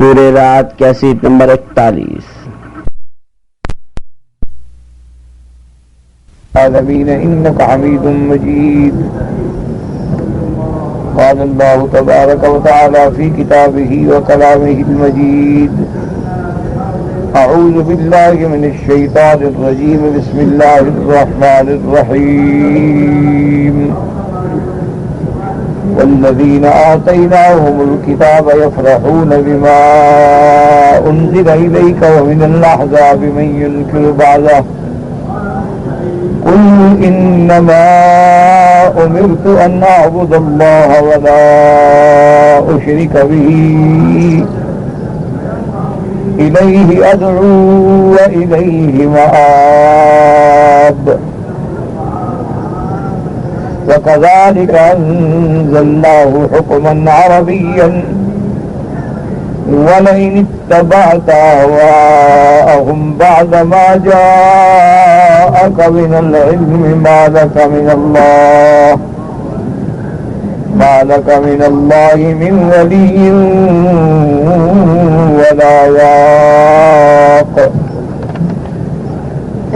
سورہ رات cassette number 41۔ العالمین انک حمید مجید۔ قال اللہ تبارک و تعالی فی کتابہ و کلامہ المجید۔ اعوذ باللہ من الشیطان الرجیم، بسم اللہ الرحمن الرحیم۔ والذین آتیناہم الکتاب یفرحون بما انزل الیک ومن الاحزاب من ینکر بعضہ قل انما امرت ان اعبد اللہ ولا اشرک به الیہ ادعو والیہ مآب۔ وكذلك أنزلناه حكما عربيا ولئن اتبعت أهواءهم بعدما جاءك من العلم ما لك من الله من ولي ولا واق۔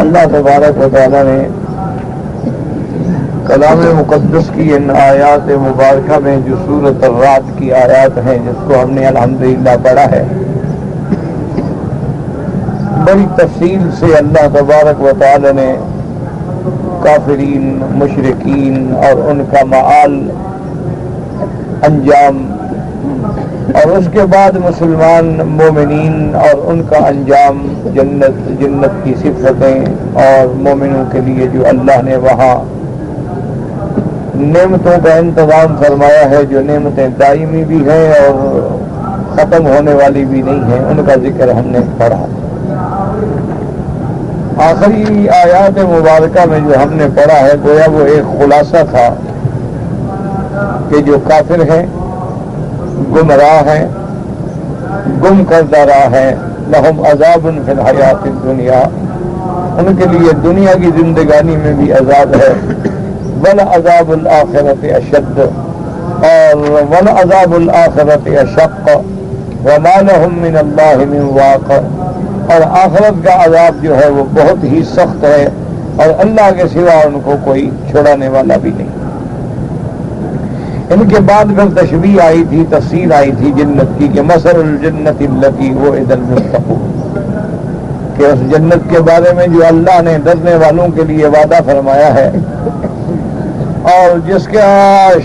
اللہ تبارک و تعالی نے کلام مقدس کی ان آیات مبارکہ میں جو سورۃ الرعد کی آیات ہیں، جس کو ہم نے الحمدللہ پڑھا ہے، بڑی تفصیل سے اللہ تبارک و تعالی نے کافرین، مشرکین اور ان کا مآل، انجام، اور اس کے بعد مسلمان مومنین اور ان کا انجام، جنت کی صفتیں، اور مومنوں کے لیے جو اللہ نے وہاں نعمتوں کا انتظام فرمایا ہے، جو نعمتیں دائمی بھی ہیں اور ختم ہونے والی بھی نہیں ہیں، ان کا ذکر ہم نے پڑھا۔ آخری آیات مبارکہ میں جو ہم نے پڑھا ہے، گویا وہ ایک خلاصہ تھا کہ جو کافر ہیں، گمراہ ہیں، گم کردہ راہ ہیں، لہم عذاب فی الحیات الدنیا، ان کے لیے دنیا کی زندگانی میں بھی عذاب ہے، وَلَعَذَابُ الْآخِرَةِ أَشَدُّ، اور وَلَعَذَابُ الْآخِرَةِ أَشَقُّ وَمَا لَهُم مِّنَ اللَّهِ مِن وَاقٍ، اور آخرت کا عذاب جو ہے وہ بہت ہی سخت ہے، اور اللہ کے سوا ان کو کوئی چھڑانے والا بھی نہیں۔ ان کے بعد پھر تشبیہ آئی تھی، تفصیل آئی تھی جنت کی، کہ مثل الجنت التی وعد المتقون، کہ اس جنت کے بارے میں جو اللہ نے ڈرنے والوں کے لیے وعدہ فرمایا ہے، اور جس کا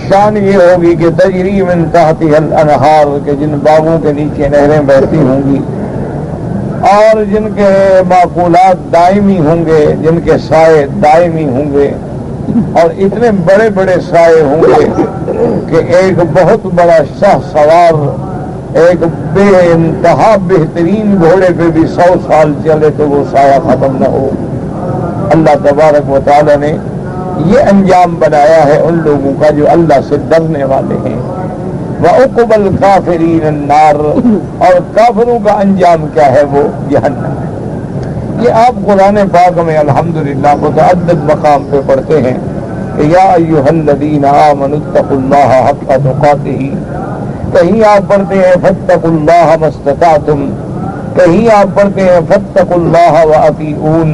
شان یہ ہوگی کہ تجری من تحتها الانہار، کہ جن باغوں کے نیچے نہریں بہتی ہوں گی، اور جن کے معقولات دائمی ہوں گے، جن کے سائے دائمی ہوں گے، اور اتنے بڑے بڑے سائے ہوں گے کہ ایک بہت بڑا شاہ سوار ایک بے انتہا بہترین گھوڑے پہ بھی 100 سال چلے تو وہ سایہ ختم نہ ہو۔ اللہ تبارک و تعالی نے یہ انجام بنایا ہے ان لوگوں کا جو اللہ سے ڈرنے والے ہیں۔ وَعُقْبَ الْكَافِرِينَ النَّارُ، اور کافروں کا انجام کیا ہے؟ وہ جہنم ہے۔ یہ آپ قرآن پاک میں الحمدللہ متعدد مقام پہ پڑھتے ہیں کہ یا ایھا الذین آمنوا اتقوا اللہ حق تقاتہ، کہیں آپ پڑھتے ہیں فاتقوا اللہ ما استطعتم، کہیں آپ پڑھتے ہیں فاتقوا اللہ واطیعون،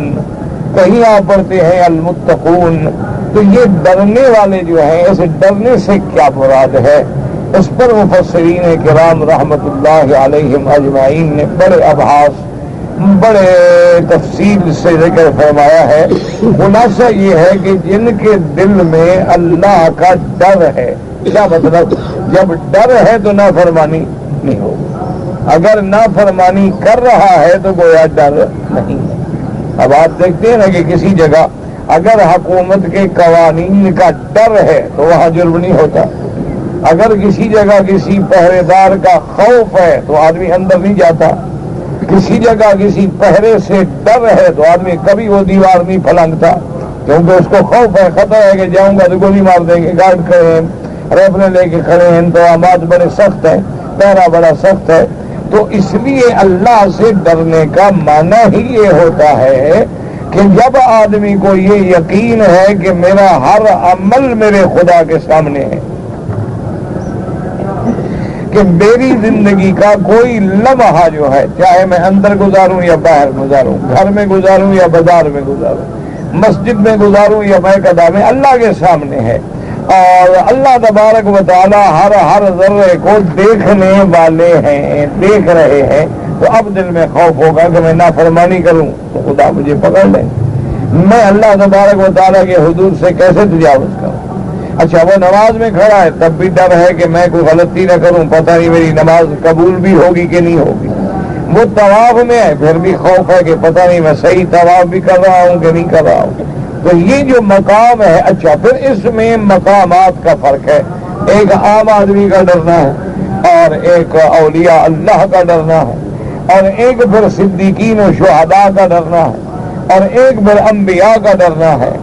کہیں آپ پڑھتے ہیں المتقون۔ تو یہ ڈرنے والے جو ہیں، اس ڈرنے سے کیا مراد ہے؟ اس پر مفسرین کرام رحمت اللہ علیہم اجمعین نے بڑے ابحاث، بڑے تفصیل سے ذکر فرمایا ہے۔ خلاصہ یہ ہے کہ جن کے دل میں اللہ کا ڈر ہے، کیا مطلب؟ جب ڈر ہے تو نافرمانی نہیں ہوگی، اگر نافرمانی کر رہا ہے تو گویا ڈر نہیں ہے۔ اب آپ دیکھتے ہیں نا کہ کسی جگہ اگر حکومت کے قوانین کا ڈر ہے تو وہاں جرم نہیں ہوتا، اگر کسی جگہ کسی پہرے دار کا خوف ہے تو آدمی اندر نہیں جاتا، کسی جگہ کسی پہرے سے ڈر ہے تو آدمی کبھی وہ دیوار نہیں پھلانگتا، کیونکہ اس کو خوف ہے، خطرہ ہے کہ جاؤں گا تو گولی مار دیں گے، گارڈ کھڑے ہیں، ریفلے لے کے کھڑے ہیں، انتظامات بڑے سخت ہیں، پہرا بڑا سخت ہے۔ تو اس لیے اللہ سے ڈرنے کا معنی ہی یہ ہوتا ہے کہ جب آدمی کو یہ یقین ہے کہ میرا ہر عمل میرے خدا کے سامنے ہے، کہ کہ میری زندگی کا کوئی لمحہ جو ہے، چاہے میں اندر گزاروں یا باہر گزاروں، گھر میں گزاروں یا بازار میں گزاروں، مسجد میں گزاروں یا بیت میں، اللہ کے سامنے ہے، اور اللہ تبارک و تعالی ہر ذرے کو دیکھنے والے ہیں، دیکھ رہے ہیں، تو اب دل میں خوف ہوگا کہ میں نافرمانی کروں تو خدا مجھے پکڑ لے، میں اللہ تبارک و تعالیٰ کے حدود سے کیسے تجاوز کروں؟ اچھا وہ نماز میں کھڑا ہے تب بھی ڈر ہے کہ میں کوئی غلطی نہ کروں، پتہ نہیں میری نماز قبول بھی ہوگی کہ نہیں ہوگی۔ وہ طواف میں ہے پھر بھی خوف ہے کہ پتہ نہیں میں صحیح طواف بھی کر رہا ہوں کہ نہیں کر رہا ہوں۔ تو یہ جو مقام ہے، اچھا پھر اس میں مقامات کا فرق ہے، ایک عام آدمی کا ڈرنا ہے اور ایک اولیاء اللہ کا ڈرنا ہے، اور ایک پھر صدیقین و شہداء کا ڈرنا ہے، اور ایک پھر انبیاء کا ڈرنا ہے،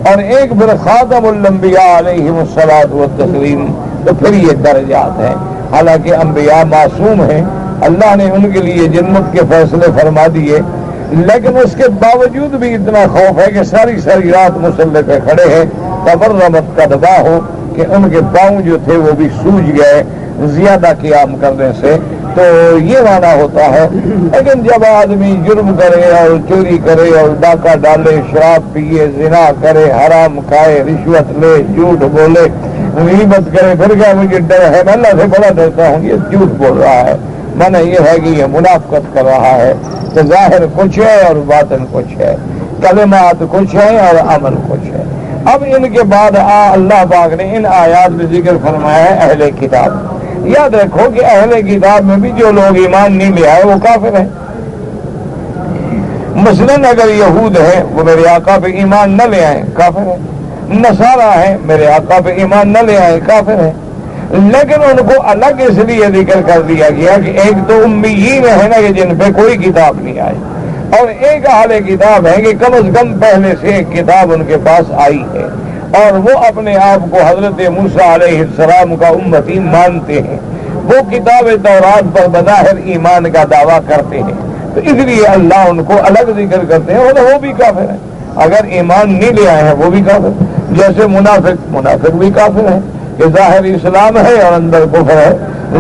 اور ایک پھر خاتم الانبیاء علیہم الصلاۃ والتسلیم۔ تو پھر یہ درجات ہیں، حالانکہ انبیاء معصوم ہیں، اللہ نے ان کے لیے جنت کے فیصلے فرما دیے، لیکن اس کے باوجود بھی اتنا خوف ہے کہ ساری ساری رات مصلی پہ کھڑے ہیں، تبرمت کا دبا ہو کہ ان کے پاؤں جو تھے وہ بھی سوج گئے زیادہ قیام کرنے سے۔ تو یہ معنی ہوتا ہے، لیکن جب آدمی جرم کرے اور چوری کرے اور ڈاکہ ڈالے، شراب پیے، زنا کرے، حرام کھائے، رشوت لے، جھوٹ بولے، غیبت کرے، پھر کیا مجھے ڈر ہے، میں اللہ سے بڑا ڈرتا ہوں، یہ جھوٹ بول رہا ہے، معنی یہ ہے کہ یہ منافقت کر رہا ہے۔ تو ظاہر کچھ ہے اور باطن کچھ ہے، کلمات کچھ ہے اور عمل کچھ ہے۔ اب ان کے بعد اللہ پاک نے ان آیات میں ذکر فرمایا ہے اہل کتاب۔ یاد رکھو کہ اہل کتاب میں بھی جو لوگ ایمان نہیں لے آئے وہ کافر ہیں۔ مثلاً اگر یہود ہیں وہ میرے آقا پہ ایمان نہ لے آئے کافر ہیں، نصارہ ہیں میرے آقا پہ ایمان نہ لے آئے کافر ہیں، لیکن ان کو الگ اس لیے ذکر کر دیا گیا کہ ایک تو امیین ہے نا کہ جن پہ کوئی کتاب نہیں آئی، اور ایک اہل کتاب ہے کہ کم از کم پہلے سے ایک کتاب ان کے پاس آئی ہے، اور وہ اپنے آپ کو حضرت موسیٰ علیہ السلام کا امتی مانتے ہیں، وہ کتاب تورات پر بظاہر ایمان کا دعویٰ کرتے ہیں، تو اس لیے اللہ ان کو الگ ذکر کرتے ہیں، وہ بھی کافر ہیں، اگر ایمان نہیں لے آئے ہیں وہ بھی کافر، جیسے منافق بھی کافر ہیں کہ ظاہر اسلام ہے اور اندر کفر ہے،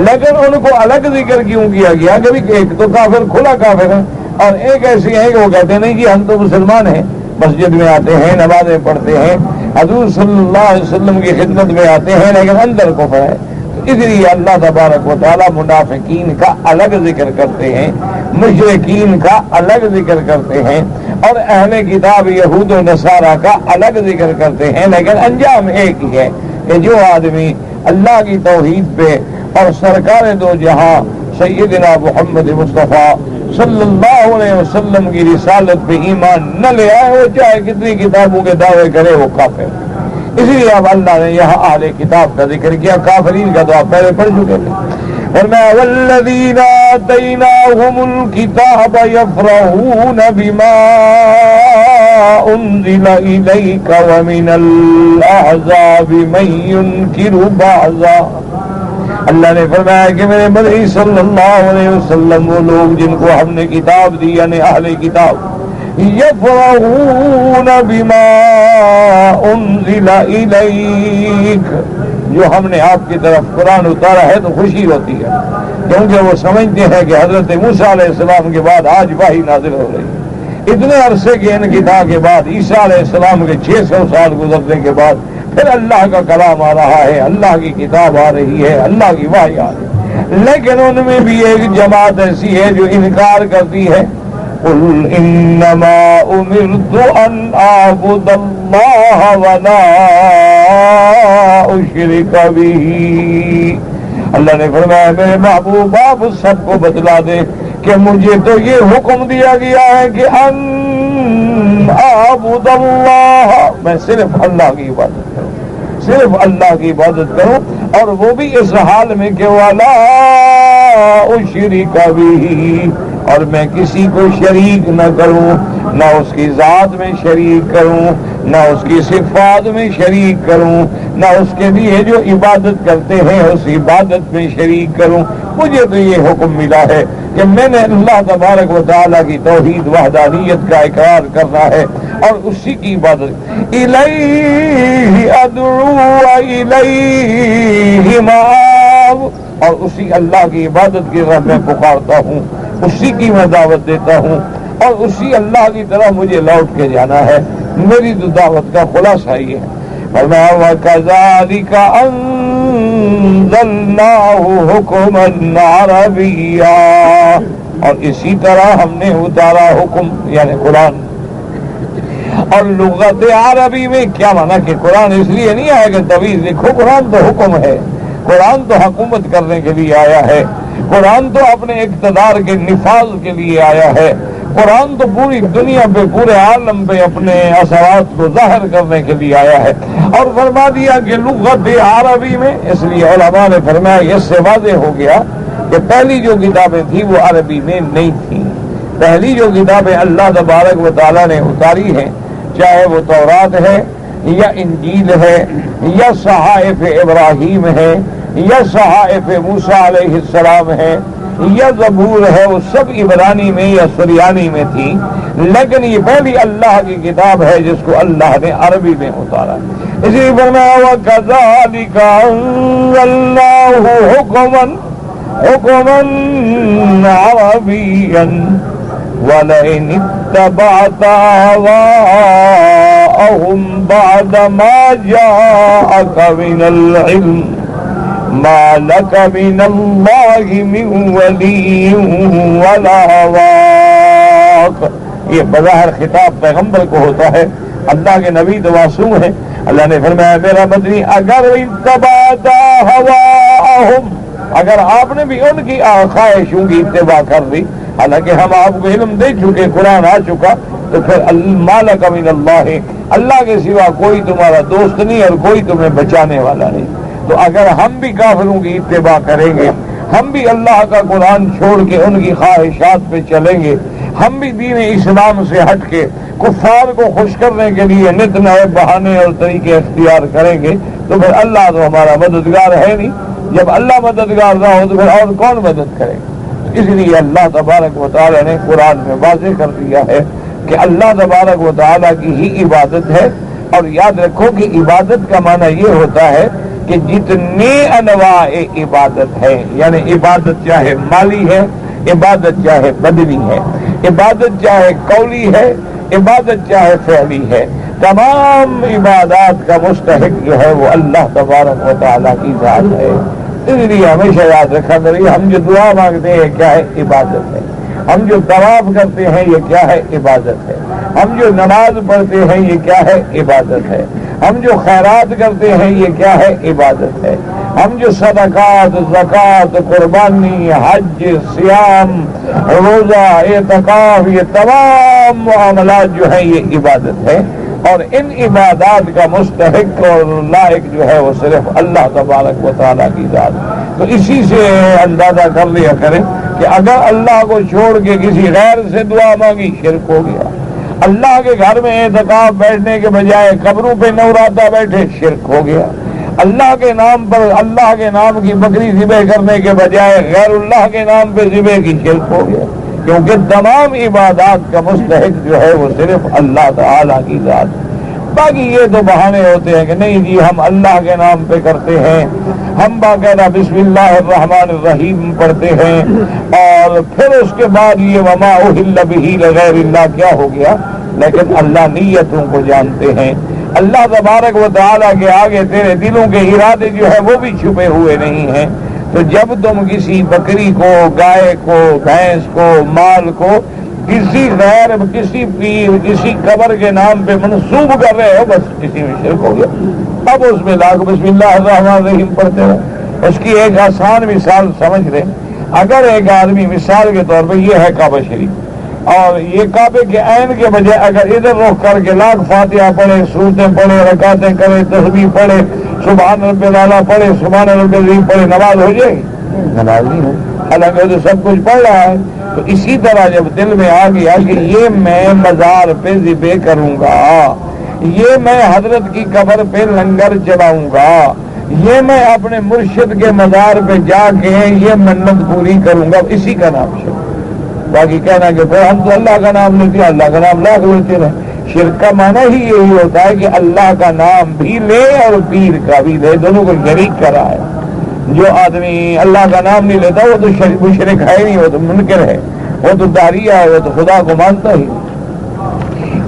لیکن ان کو الگ ذکر کیوں کیا گیا کہ ایک تو کافر کھلا کافر ہے، اور ایک ایسی ہیں کہ وہ کہتے ہیں نہیں جی ہم تو مسلمان ہیں، مسجد میں آتے ہیں، نمازیں پڑھتے ہیں، حضور صلی اللہ علیہ وسلم کی خدمت میں آتے ہیں، لیکن اندر کفر ہے۔ تو اس لیے اللہ تبارک و تعالیٰ منافقین کا الگ ذکر کرتے ہیں، مشرکین کا الگ ذکر کرتے ہیں، اور اہل کتاب یہود و نصارہ کا الگ ذکر کرتے ہیں، لیکن انجام ایک ہی ہے کہ جو آدمی اللہ کی توحید پہ اور سرکار دو جہاں سیدنا محمد مصطفیٰ صلی اللہ علیہ وسلم کی رسالت پہ ایمان نہ لے آئے، وہ چاہے کتنی کتابوں کے دعوے کرے وہ کافر۔ اسی لیے اب اللہ نے یہاں اہل کتاب کا ذکر کیا، کافرین کا تو آپ پہلے پڑھ چکے تھے، فرمایا والذین آتیناہم الکتاب یفرحون بما انزل الیک ومن الاحزاب من ینکر بعضا۔ اللہ نے فرمایا کہ میرے نبی صلی اللہ علیہ وسلم وہ لوگ جن کو ہم نے کتاب دی یعنی اہل کتاب، یفرحون بما انزل الیک، جو ہم نے آپ کی طرف قرآن اتارا ہے تو خوشی ہوتی ہے، کیونکہ وہ سمجھتے ہیں کہ حضرت موسیٰ علیہ السلام کے بعد آج وحی نازل ہو رہی ہے، اتنے عرصے کے انقطاع کے بعد، عیسیٰ علیہ السلام کے 600 سال گزرنے کے بعد پھر اللہ کا کلام آ رہا ہے، اللہ کی کتاب آ رہی ہے، اللہ کی وحی آ رہی ہے، لیکن ان میں بھی ایک جماعت ایسی ہے جو انکار کرتی ہے، قل انما امرت ان اعبد اللہ ولا اشرک به۔ اللہ نے فرمایا میرے محبوب آپ سب کو بتلا دے کہ مجھے تو یہ حکم دیا گیا ہے کہ ان اعبد اللہ، میں صرف اللہ کی عبادت کروں، صرف اللہ کی عبادت کروں، اور وہ بھی اس حال میں کہ ولا اشرک به، اور میں کسی کو شریک نہ کروں، نہ اس کی ذات میں شریک کروں، نہ اس کی صفات میں شریک کروں، نہ اس کے لیے جو عبادت کرتے ہیں اس عبادت میں شریک کروں۔ مجھے تو یہ حکم ملا ہے کہ میں نے اللہ تبارک و تعالیٰ کی توحید وحدانیت کا اقرار کرنا ہے اور اسی کی عبادت، الیہ ادعو الیہ مآب، اب اور اسی اللہ کی عبادت کی طرف میں پکارتا ہوں، اسی کی میں دعوت دیتا ہوں اور اسی اللہ کی طرف مجھے لوٹ کے جانا ہے۔ میری تو دعوت کا خلاصہ یہ ہے۔ فرمایا وَكَذَلِكَ أَنزَلْنَاهُ حُكْمًا عَرَبِيًّا، اور اسی طرح ہم نے اتارا حکم یعنی قرآن۔ اور لغت عربی میں کیا مانا کہ قرآن اس لیے نہیں آیا کہ طویل لکھو، قرآن تو حکم ہے، قرآن تو حکومت کرنے کے لیے آیا ہے، قرآن تو اپنے اقتدار کے نفاذ کے لیے آیا ہے، قرآن تو پوری دنیا پہ پورے عالم پہ اپنے اثرات کو ظاہر کرنے کے لیے آیا ہے۔ اور فرما دیا کہ لغت عربی میں، اس لیے علماء نے فرمایا اس سے واضح ہو گیا کہ پہلی جو کتابیں تھیں وہ عربی میں نہیں تھیں۔ پہلی جو کتابیں اللہ تبارک و تعالیٰ نے اتاری ہیں، چاہے وہ تورات ہے یا انجیل ہے یا صحائف ابراہیم ہے یا صحائف موسیٰ علیہ السلام ہے یا زبور ہے، وہ سب عبرانی میں یا سریانی میں تھی، لیکن یہ پہلی اللہ کی کتاب ہے جس کو اللہ نے عربی میں اتارا۔ اسی فرمایا وَكَذَلِكَ أَنزَلْنَاهُ حُكْمًا عَرَبِيًّا وَلَئِنِ اتَّبَعْتَ أَهْوَاءَهُمْ بَعْدَ مَا جَاءَكَ مِنَ الْعِلْمِ مَا لَكَ مِنَ اللَّهِ مِنْ وَلِيٍّ وَلَا وَاقٍ۔ یہ بظاہر خطاب پیغمبر کو ہوتا ہے، اللہ کے نبی تو معصوم ہے۔ اللہ نے فرمایا میرا مدنی اگر اتبعت هواءهم، اگر آپ نے بھی ان کی خواہشوں کی اتباع کر دی، حالانکہ ہم آپ کو علم دے چکے، قرآن آ چکا، تو پھر ما لک من اللہ، اللہ کے سوا کوئی تمہارا دوست نہیں اور کوئی تمہیں بچانے والا نہیں۔ تو اگر ہم بھی کافروں کی اتباع کریں گے، ہم بھی اللہ کا قرآن چھوڑ کے ان کی خواہشات پہ چلیں گے، ہم بھی دین اسلام سے ہٹ کے کفار کو خوش کرنے کے لیے نت نئے بہانے اور طریقے اختیار کریں گے، تو پھر اللہ تو ہمارا مددگار ہے نہیں۔ جب اللہ مددگار نہ ہو تو پھر اور کون مدد کرے؟ اس لیے اللہ تبارک و تعالیٰ نے قرآن میں واضح کر دیا ہے کہ اللہ تبارک و تعالیٰ کی ہی عبادت ہے۔ اور یاد رکھو کہ عبادت کا معنی یہ ہوتا ہے کہ جتنے انواع عبادت ہے، یعنی عبادت چاہے مالی ہے، عبادت چاہے بدنی ہے، عبادت چاہے قولی ہے، عبادت چاہے فعلی ہے، تمام عبادات کا مستحق جو ہے وہ اللہ تبارک و تعالیٰ کی ذات ہے۔ اس لیے ہمیشہ یاد رکھا کریے، ہم جو دعا مانگتے ہیں کیا ہے؟ عبادت ہے۔ ہم جو طواف کرتے ہیں یہ کیا ہے؟ عبادت ہے۔ ہم جو نماز پڑھتے ہیں یہ کیا ہے؟ عبادت ہے۔ ہم جو خیرات کرتے ہیں یہ کیا ہے؟ عبادت ہے۔ ہم جو صدقات، زکوٰۃ، قربانی، حج، صیام، روزہ، اعتکاف، یہ تمام معاملات جو ہیں یہ عبادت ہے۔ اور ان عبادات کا مستحق اور لائق جو ہے وہ صرف اللہ تبارک و تعالیٰ کی ذات۔ تو اسی سے اندازہ کر لیا کریں کہ اگر اللہ کو چھوڑ کے کسی غیر سے دعا مانگی، شرک ہو گیا۔ اللہ کے گھر میں اعتکاف بیٹھنے کے بجائے قبروں پہ نوراتا بیٹھے، شرک ہو گیا۔ اللہ کے نام پر، اللہ کے نام کی بکری ذبح کرنے کے بجائے غیر اللہ کے نام پہ ذبح کی، شرک ہو گیا۔ کیونکہ تمام عبادات کا مستحق جو ہے وہ صرف اللہ تعالیٰ کی ذات۔ باقی یہ تو بہانے ہوتے ہیں کہ نہیں جی ہم اللہ کے نام پہ کرتے ہیں، ہم باقاعدہ بسم اللہ الرحمن الرحیم پڑھتے ہیں، اور پھر اس کے بعد یہ وما اہل بہ لغیر اللہ کیا ہو گیا۔ لیکن اللہ نیتوں کو جانتے ہیں، اللہ تبارک و تعالیٰ کے آگے تیرے دلوں کے ارادے جو ہے وہ بھی چھپے ہوئے نہیں ہیں۔ تو جب تم کسی بکری کو، گائے کو، بھینس کو، مال کو کسی غیر، کسی پیر، کسی قبر کے نام پہ منسوب کر رہے ہو، بس کسی میں شرک ہو گیا۔ اب اس میں لاکھ بسم اللہ الرحمن الرحیم پڑھتے ہو۔ اس کی ایک آسان مثال سمجھ لیں، اگر ایک آدمی مثال کے طور پہ یہ ہے کعبہ شریف، اور یہ کعبے کے عین کے بجائے اگر ادھر رخ کر کے لاکھ فاتحہ پڑھے، سورتیں پڑھے، رکعتیں کرے، تسبیح پڑھے، سبحان رب الاعلیٰ پڑھے، سبحان رب العظیم پڑھے، نماز ہو جائے گی؟ نماز نہیں ہو، حالانکہ تو سب کچھ پڑھ رہا ہے۔ تو اسی طرح جب دل میں آ گیا کہ یہ میں مزار پہ ذبح کروں گا، یہ میں حضرت کی قبر پہ لنگر چلاؤں گا، یہ میں اپنے مرشد کے مزار پہ جا کے یہ منت پوری کروں گا، اسی کا نام شرک۔ باقی کہنا کہ پھر ہم تو اللہ کا نام لیتے ہیں، اللہ کا نام لاکھ لیتے رہے۔ شرک کا معنی ہی یہی ہوتا ہے کہ اللہ کا نام بھی لے اور پیر کا بھی لے، دونوں کو شریک کرا ہے۔ جو آدمی اللہ کا نام نہیں لیتا وہ تو مشرک ہے نہیں، وہ تو منکر ہے، وہ تو داریہ ہے، وہ تو خدا کو مانتا ہی۔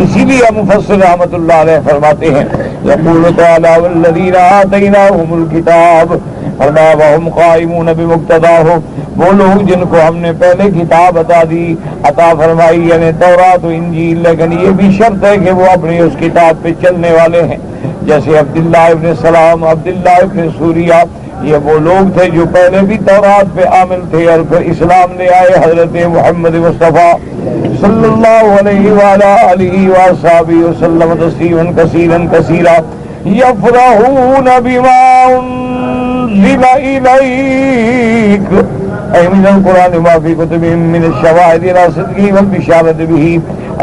اسی لیے مفسر رحمۃ اللہ علیہ فرماتے ہیں یقول تعالی والذین آتیناہم الکتاب فرمایا وہم قائمون بمقتضاہ، وہ لوگ جن کو ہم نے پہلے کتاب عطا فرمائی یعنی تورات و انجیل، لیکن یہ بھی شرط ہے کہ وہ اپنی اس کتاب پہ چلنے والے ہیں، جیسے عبداللہ ابن سلام، عبداللہ ابن سوریہ، یہ وہ لوگ تھے جو پہلے بھی تورات پہ عامل تھے اور پھر اسلام لے آئے حضرت محمد مصطفیٰ صلی اللہ علیہ وآلہ آلہ وصحبہ وسلم تسلیما کثیرا کثیرا یفرحون بما انزل الیک اے من القرآن ما فی کتبہم من الشواہد الی صدقہ والبشارۃ بہ۔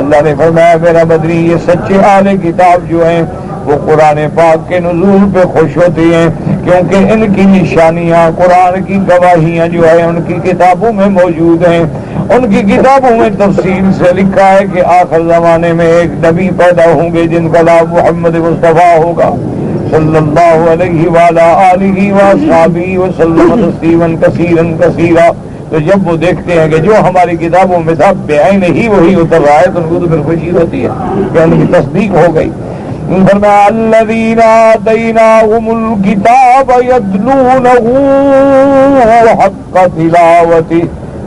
اللہ نے فرمایا میرا بدری یہ سچے اہل کتاب جو ہیں وہ قرآن پاک کے نزول پہ خوش ہوتے ہیں، کیونکہ ان کی نشانیاں قرآن کی گواہیاں جو ہے ان کی کتابوں میں موجود ہیں۔ ان کی کتابوں میں تفصیل سے لکھا ہے کہ آخر زمانے میں ایک نبی پیدا ہوں گے جن کا نام محمد مصطفیٰ ہوگا صلی اللہ علیہ وآلہ آلہ وصحبہ وسلم تسلیما کثیرا کثیرا۔ تو جب وہ دیکھتے ہیں کہ جو ہماری کتابوں میں تھا بعین ہی وہی اتر رہا ہے تو ان کو تو پھر خوشی ہوتی ہے کہ ان کی تصدیق ہو گئی۔ فرمایا الذین آتیناہم الکتاب یتلونہ حق تلاوتہ،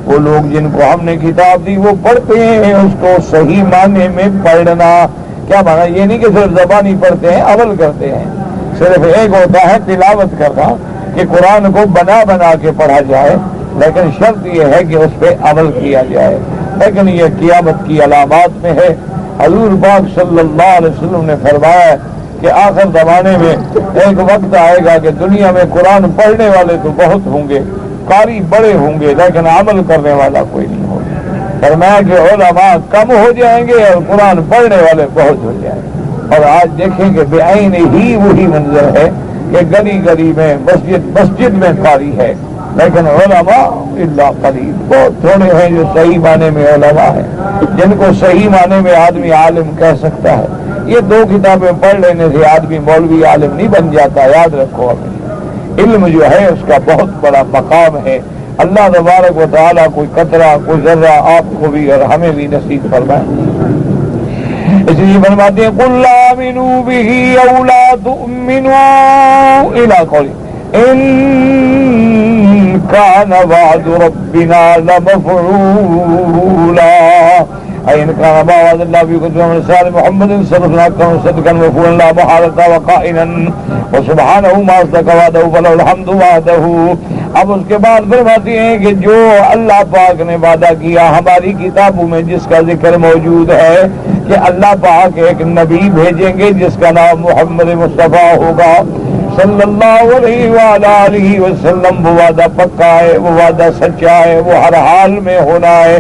وہ لوگ جن کو ہم نے کتاب دی وہ پڑھتے ہیں اس کو صحیح معنی میں پڑھنا۔ کیا مانا؟ یہ نہیں کہ صرف زبانی پڑھتے ہیں، عمل کرتے ہیں۔ صرف ایک ہوتا ہے تلاوت کرنا کہ قرآن کو بنا بنا کے پڑھا جائے، لیکن شرط یہ ہے کہ اس پہ عمل کیا جائے۔ لیکن یہ قیامت کی علامات میں ہے۔ حضور پاک صلی اللہ علیہ وسلم نے فرمایا کہ آخر زمانے میں ایک وقت آئے گا کہ دنیا میں قرآن پڑھنے والے تو بہت ہوں گے، قاری بڑے ہوں گے، لیکن عمل کرنے والا کوئی نہیں ہوگا۔ فرمایا کہ علماء کم ہو جائیں گے اور قرآن پڑھنے والے بہت ہو جائیں گے۔ اور آج دیکھیں کہ بعین ہی وہی منظر ہے کہ گلی گلی میں مسجد میں قاری ہے، لیکن علماء الا قلیل، بہت تھوڑے ہیں جو صحیح معنی میں علماء ہیں، جن کو صحیح معنی میں آدمی عالم کہہ سکتا ہے۔ یہ دو کتابیں پڑھ لینے سے آدمی مولوی عالم نہیں بن جاتا، یاد رکھو۔ علم جو ہے اس کا بہت بڑا مقام ہے۔ اللہ تبارک و تعالیٰ کوئی قطرہ کوئی ذرہ آپ کو بھی اور ہمیں بھی نصیب فرمائے۔ اس لیے فرماتے ہیں قل آمنوا بہ او لا تؤمنوا الی قولی ان کان وعد ربنا لمفعولا ان کان ما وعد اللہ فی کتب رسول محمد صلی اللہ علیہ وسلم صدقا مفعولا لا محالة وقائنا وسبحانہ ما اصدق وعدہ فلہ الحمد وحدہ۔ اب اس کے بعد فرماتے ہیں کہ جو اللہ پاک نے وعدہ کیا ہماری کتابوں میں جس کا ذکر موجود ہے کہ اللہ پاک ایک نبی بھیجیں گے جس کا نام محمد مصطفیٰ ہوگا صلی اللہ علیہ وآلہ وسلم، وہ وعدہ پکا ہے، وہ وعدہ سچا ہے، وہ ہر حال میں ہونا ہے،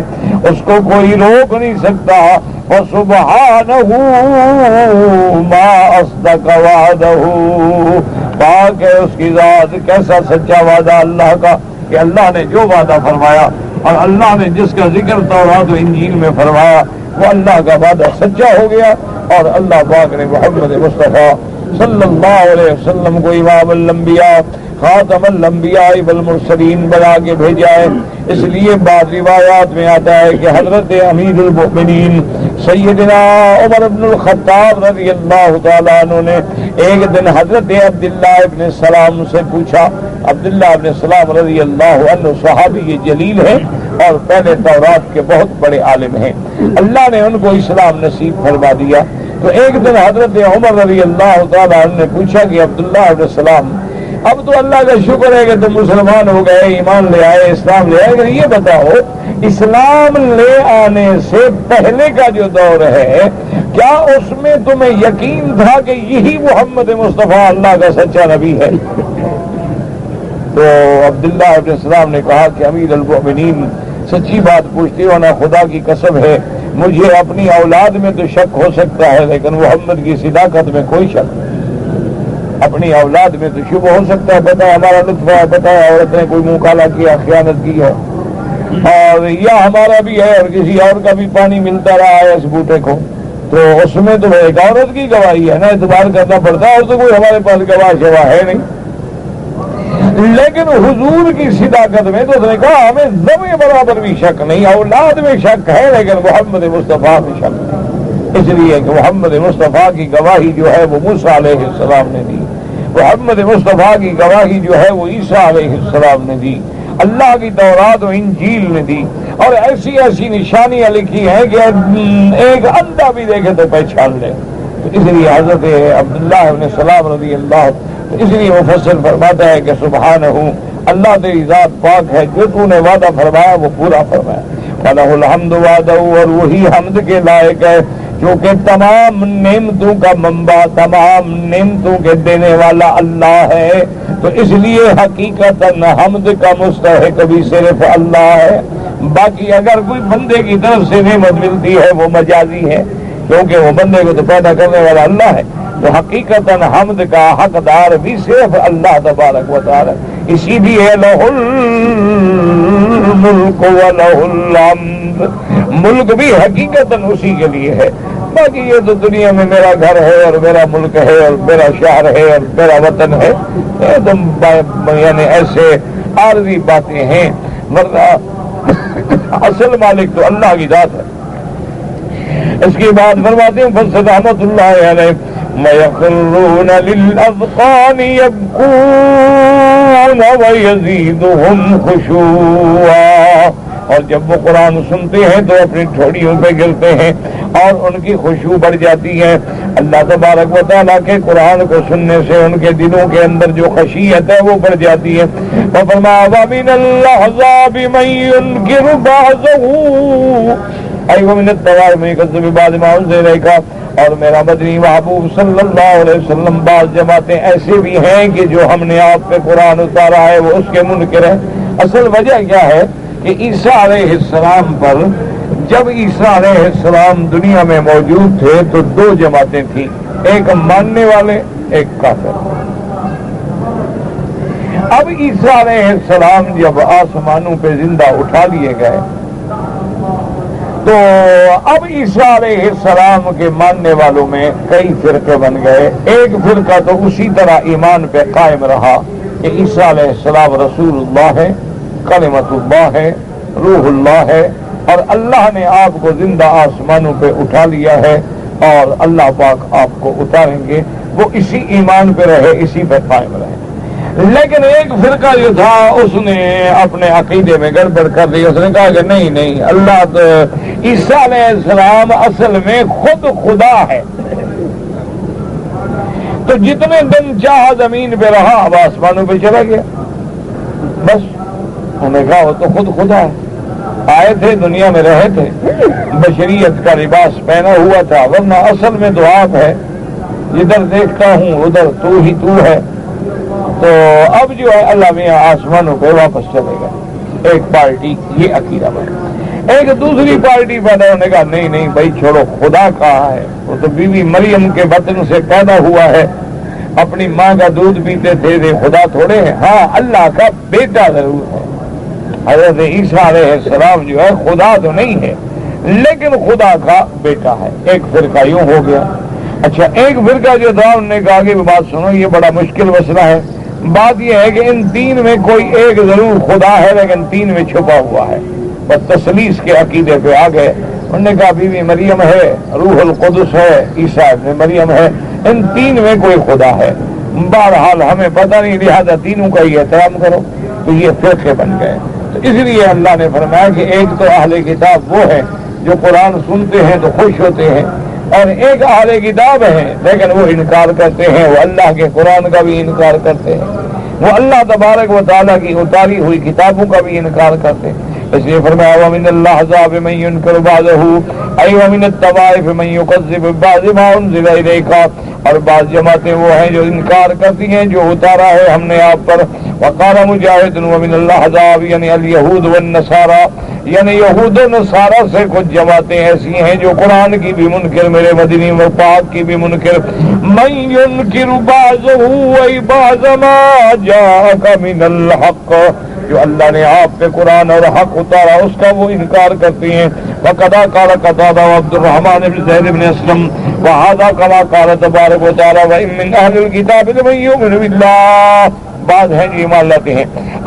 اس کو کوئی روک نہیں سکتا۔ وَسُبْحَانَهُ مَا أَصْدَقَ وَعْدَهُ، پاک ہے اس کی ذات، کیسا سچا وعدہ اللہ کا کہ اللہ نے جو وعدہ فرمایا اور اللہ نے جس کا ذکر تورات و انجیل میں فرمایا وہ اللہ کا وعدہ سچا ہو گیا، اور اللہ پاک نے محمد مصطفیٰ صلی اللہ علیہ وسلم کو امام الانبیاء خاتم الانبیاء والمرسلین بنا کے بھیجا ہے۔ اس لیے بعض روایات میں آتا ہے کہ حضرت امیر المؤمنین سیدنا عمر بن الخطاب رضی اللہ تعالیٰ عنہ نے ایک دن حضرت عبداللہ ابن سلام سے پوچھا۔ عبداللہ ابن سلام رضی اللہ عنہ صحابی جلیل ہے اور پہلے تورات کے بہت بڑے عالم ہیں، اللہ نے ان کو اسلام نصیب فرما دیا۔ تو ایک دن حضرت عمر رضی اللہ تعالیٰ عنہ نے پوچھا کہ عبداللہ ابن سلام اب تو اللہ کا شکر ہے کہ تم مسلمان ہو گئے، ایمان لے آئے، اسلام لے آئے، لیکن یہ بتاؤ اسلام لے آنے سے پہلے کا جو دور ہے کیا اس میں تمہیں یقین تھا کہ یہی محمد مصطفیٰ اللہ کا سچا نبی ہے؟ تو عبداللہ ابن سلام نے کہا کہ امیر المؤمنین سچی بات پوچھتے ہو نا، خدا کی قسم ہے مجھے اپنی اولاد میں تو شک ہو سکتا ہے لیکن محمد کی صداقت میں کوئی شک نہیں۔ اپنی اولاد میں تو شبہ ہو سکتا ہے، پتہ ہے ہمارا لطف ہے، پتہ ہے عورت نے کوئی منہ کالا کیا، خیانت کی ہے، اور یا ہمارا بھی ہے اور کسی اور کا بھی پانی ملتا رہا ہے اس بوٹے کو، تو اس میں تو ایک عورت کی گواہی ہے نا، اعتبار کرنا پڑتا ہے، اور تو کوئی ہمارے پاس گواہ شواہ ہے نہیں۔ لیکن حضور کی صداقت میں تو اس نے کہا ہمیں ذرے برابر بھی شک نہیں، اولاد میں شک ہے لیکن محمد مصطفیٰ میں شک نہیں، اس لیے کہ محمد مصطفیٰ کی گواہی جو ہے وہ موسیٰ علیہ السلام نے دی، محمد مصطفیٰ کی گواہی جو ہے وہ عیسیٰ علیہ السلام نے دی، اللہ کی تورات و انجیل نے دی، اور ایسی ایسی نشانیاں لکھی ہیں کہ ایک اندھا بھی دیکھے تو پہچان لے۔ تو اس لیے حضرت عبداللہ ابن سلام رضی اللہ، اس لیے مفسر فرماتا ہے کہ سبحانہ اللہ تیری ذات پاک ہے، جو تو نے وعدہ فرمایا وہ پورا فرمایا، وَلَهُ الْحَمْدُ وَعْدَهُ، اور وہی حمد کے لائق ہے کیونکہ تمام نعمتوں کا منبع، تمام نعمتوں کے دینے والا اللہ ہے، تو اس لیے حقیقتاً حمد کا مستحق بھی صرف اللہ ہے۔ باقی اگر کوئی بندے کی طرف سے نعمت ملتی ہے وہ مجازی ہے، کیونکہ وہ بندے کو تو پیدا کرنے والا اللہ ہے، تو حقیقتاً حمد کا حقدار بھی صرف اللہ تبارک و تعالی، اسی لیے لہ الملک ولہ الحمد، ملک بھی حقیقتاً اسی کے لیے ہے۔ باقی یہ تو دنیا میں میرا گھر ہے اور میرا ملک ہے اور میرا شہر ہے اور میرا وطن ہے، یہ تو یعنی ایسے عارضی باتیں ہیں، ورنہ اصل مالک تو اللہ کی ذات ہے۔ اس کی بات فرماتے ہیں مفسر رحمۃ اللہ علیہ، وَيَخِرُّونَ لِلْأَذْقَانِ يَبْكُونَ وَيَزِيدُهُمْ خُشُوعًا، اور جب وہ قرآن سنتے ہیں تو اپنی ٹھوڑیوں پہ گرتے ہیں اور ان کی خشوع بڑھ جاتی ہے۔ اللہ تبارک و تعالیٰ کے قرآن کو سننے سے ان کے دلوں کے اندر جو خشیت ہے وہ بڑھ جاتی ہے۔ وَفَرْمَا وَمِنَ الْأَحْزَابِ مَن يُنْكِرُ بَعْضَهُ أَيْ وَمِنَ الطَّوَائِفِ مَن يُكَذِّبُ بِبَعْضِ مَا أُنزِلَ إِلَيْكَ، اور میرا مدنی محبوب صلی اللہ علیہ وسلم بعض جماعتیں ایسے بھی ہیں کہ جو ہم نے آپ پہ قرآن اتارا ہے وہ اس کے منکر ہیں۔ اصل وجہ کیا ہے کہ عیسیٰ علیہ السلام پر جب عیسیٰ علیہ السلام دنیا میں موجود تھے تو دو جماعتیں تھیں، ایک ماننے والے ایک کافر۔ اب عیسیٰ علیہ السلام جب آسمانوں پہ زندہ اٹھا لیے گئے تو اب عیسیٰ علیہ السلام کے ماننے والوں میں کئی فرقے بن گئے۔ ایک فرقہ تو اسی طرح ایمان پہ قائم رہا کہ عیسیٰ علیہ السلام رسول اللہ ہے، کلمۃ اللہ ہے، روح اللہ ہے، اور اللہ نے آپ کو زندہ آسمانوں پہ اٹھا لیا ہے اور اللہ پاک آپ کو اتاریں گے۔ وہ اسی ایمان پہ رہے، اسی پہ قائم رہے۔ لیکن ایک فرقہ جو تھا اس نے اپنے عقیدے میں گڑبڑ کر دی، اس نے کہا کہ نہیں اللہ تو عیسیٰ علیہ السلام اصل میں خود خدا ہے، تو جتنے دن چاہا زمین پہ رہا اب آسمانوں پہ چلا گیا، بس انہوں نے کہا وہ تو خود خدا ہے، آئے تھے دنیا میں رہے تھے، بشریت کا لباس پہنا ہوا تھا، ورنہ اصل میں تو آپ ہے، جدھر دیکھتا ہوں ادھر تو ہی تو ہے۔ تو اب جو ہے اللہ میاں آسمانوں پہ واپس چلے گا۔ ایک پارٹی یہ عقیدہ بنا، ایک دوسری پارٹی پیدا ہونے کا نہیں بھائی چھوڑو، خدا کہا ہے، وہ تو بیوی مریم کے بطن سے پیدا ہوا ہے، اپنی ماں کا دودھ پیتے تھے، خدا تھوڑے ہیں، ہاں اللہ کا بیٹا ضرور ہے۔ حضرت عیسیٰ علیہ السلام جو ہے خدا تو نہیں ہے لیکن خدا کا بیٹا ہے۔ ایک فرقہ یوں ہو گیا۔ اچھا ایک فرقہ جو تھا انہوں نے کہا کہ بات سنو، یہ بڑا مشکل مسئلہ ہے، بات یہ ہے کہ ان تین میں کوئی ایک ضرور خدا ہے لیکن تین میں چھپا ہوا ہے، بس تثلیث کے عقیدے پہ آ گئے۔ انہوں نے کہا بیوی مریم ہے، روح القدس ہے، عیسیٰ ابن مریم ہے، ان تین میں کوئی خدا ہے، بہرحال ہمیں پتہ نہیں، لہذا تینوں کا ہی احترام کرو۔ تو یہ فرقے بن گئے۔ تو اس لیے اللہ نے فرمایا کہ ایک تو اہل کتاب وہ ہے جو قرآن سنتے ہیں تو خوش ہوتے ہیں، اور ایک اہل کتاب ہے لیکن وہ انکار کرتے ہیں، وہ اللہ کے قرآن کا بھی انکار کرتے ہیں، وہ اللہ تبارک و تعالیٰ کی اتاری ہوئی کتابوں کا بھی انکار کرتے ہیں۔ اس لیے فرمایا وَمِنَ الْأَحْزَابِ مَن يُنْكِرُ بَعْضَهُ أَيْ وَمِنَ الطَّوَائِفِ مَن يُكَذِّبُ بِبَعْضِ مَا أُنزِلَ إِلَيْكَ، اور بعض جماعتیں وہ ہیں جو انکار کرتی ہیں جو اتارا ہے ہم نے آپ پر۔ وقال مجاہد ومن الأحزاب یعنی الیہود والنصارى، یعنی یہود و نصارہ سے کچھ جماعتیں ایسی ہیں جو قرآن کی بھی منکر، میرے مدنی و پاک کی بھی منکر، من ينکر بعضه ای بعض ما جاءک من الحق، جو اللہ نے آپ پہ قرآن اور حق اتارا اس کا وہ انکار کرتی ہیں۔ وقد قال قتادہ وعبد الرحمن بن زید بن اسلم وهذا كما قال تبارك وتعالى وإن من أهل الكتاب لمن يؤمن بالله، بعض ہیں جو ایمان لاتے ہیں۔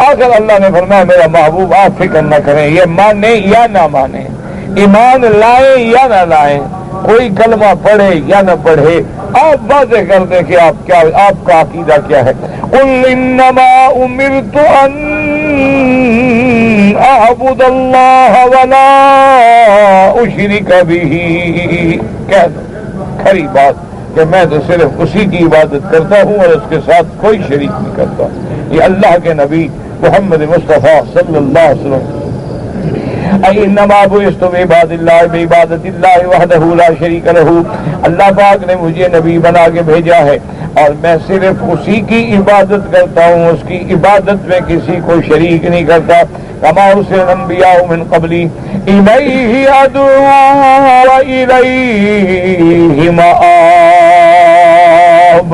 آخر اللہ نے فرمایا میرا محبوب آپ فکر نہ کریں، یہ مانیں یا نہ مانیں، ایمان لائیں یا نہ لائیں، کوئی کلمہ پڑھے یا نہ پڑھے، آپ واضح کر دیں کہ آپ کا عقیدہ کیا ہے۔ قل انما امرت ان اعبد اللہ ولا اشرک به، کہہ دو کھری بات کہ میں تو صرف اسی کی عبادت کرتا ہوں اور اس کے ساتھ کوئی شریک نہیں کرتا۔ یہ اللہ کے نبی محمد مصطفیٰ صلی اللہ علیہ وسلم انما بعثت بعباد اللہ بعبادت اللہ وحدہ لا شریک لہ، اللہ پاک نے مجھے نبی بنا کے بھیجا ہے اور میں صرف اسی کی عبادت کرتا ہوں، اس کی عبادت میں کسی کو شریک نہیں کرتا۔ کما ارسل الانبیاء من قبلی الیہ ادعو والیہ مآب۔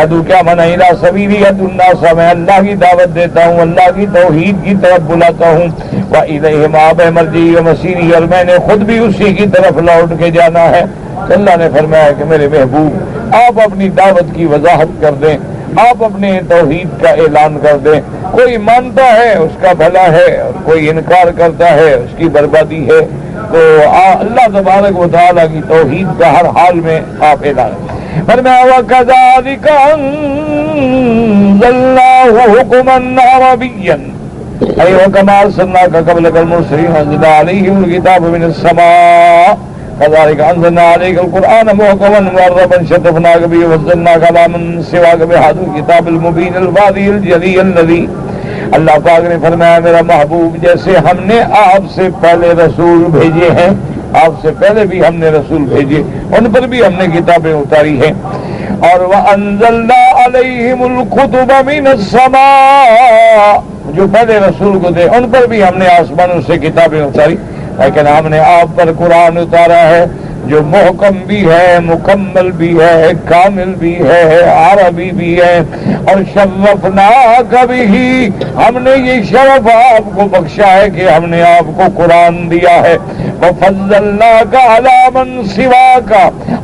ادعو کیا مانا؟ الی سبیل ادعو الناس، میں اللہ کی دعوت دیتا ہوں، اللہ کی توحید کی طرف بلاتا ہوں، وَإِلَيْهِ مَآبِ مَرْجِعِي وَمَصِيرِي، اور میں نے خود بھی اسی کی طرف لوٹ کے جانا ہے۔ تو اللہ نے فرمایا کہ میرے محبوب آپ اپنی دعوت کی وضاحت کر دیں، آپ اپنے توحید کا اعلان کر دیں، کوئی مانتا ہے اس کا بھلا ہے اور کوئی انکار کرتا ہے اس کی بربادی ہے، تو اللہ تبارک و تعالیٰ کی توحید کا ہر حال میں آپ اعلان فرمایا وَكَذَلِكَ أَنزَلْنَاهُ حُكْمًا عَرَبِيًّا أي وكما أرسلناك قبلك المرسلين وأنزلنا عليهم الكتاب من السماء كذلك أنزلنا عليك القرآن محكما مُعَرَّبًا شَرَّفْناكَ بِهِ وَفَضَّلْناكَ عَلَى مَن سِوَاكَ بهذا الكتاب المبين الواضح الجلي الذي، اللہ پاک نے فرمایا میرا محبوب جیسے ہم نے آپ سے پہلے رسول بھیجے ہیں، آپ سے پہلے بھی ہم نے رسول بھیجے، ان پر بھی ہم نے کتابیں اتاری ہیں، اور وَأَنزَلْنَا عَلَيْهِمُ الْكُتُبَ مِنَ السَّمَاءِ، جو پہلے رسول کو دے ان پر بھی ہم نے آسمانوں سے کتابیں اتاری، لیکن ہم نے آپ پر قرآن اتارا ہے جو محکم بھی ہے، مکمل بھی ہے، کامل بھی ہے، عربی بھی ہے، اور شرفناک بھی، ہم نے یہ شرف آپ کو بخشا ہے کہ ہم نے آپ کو قرآن دیا ہے، وفضلناک علی من سواک،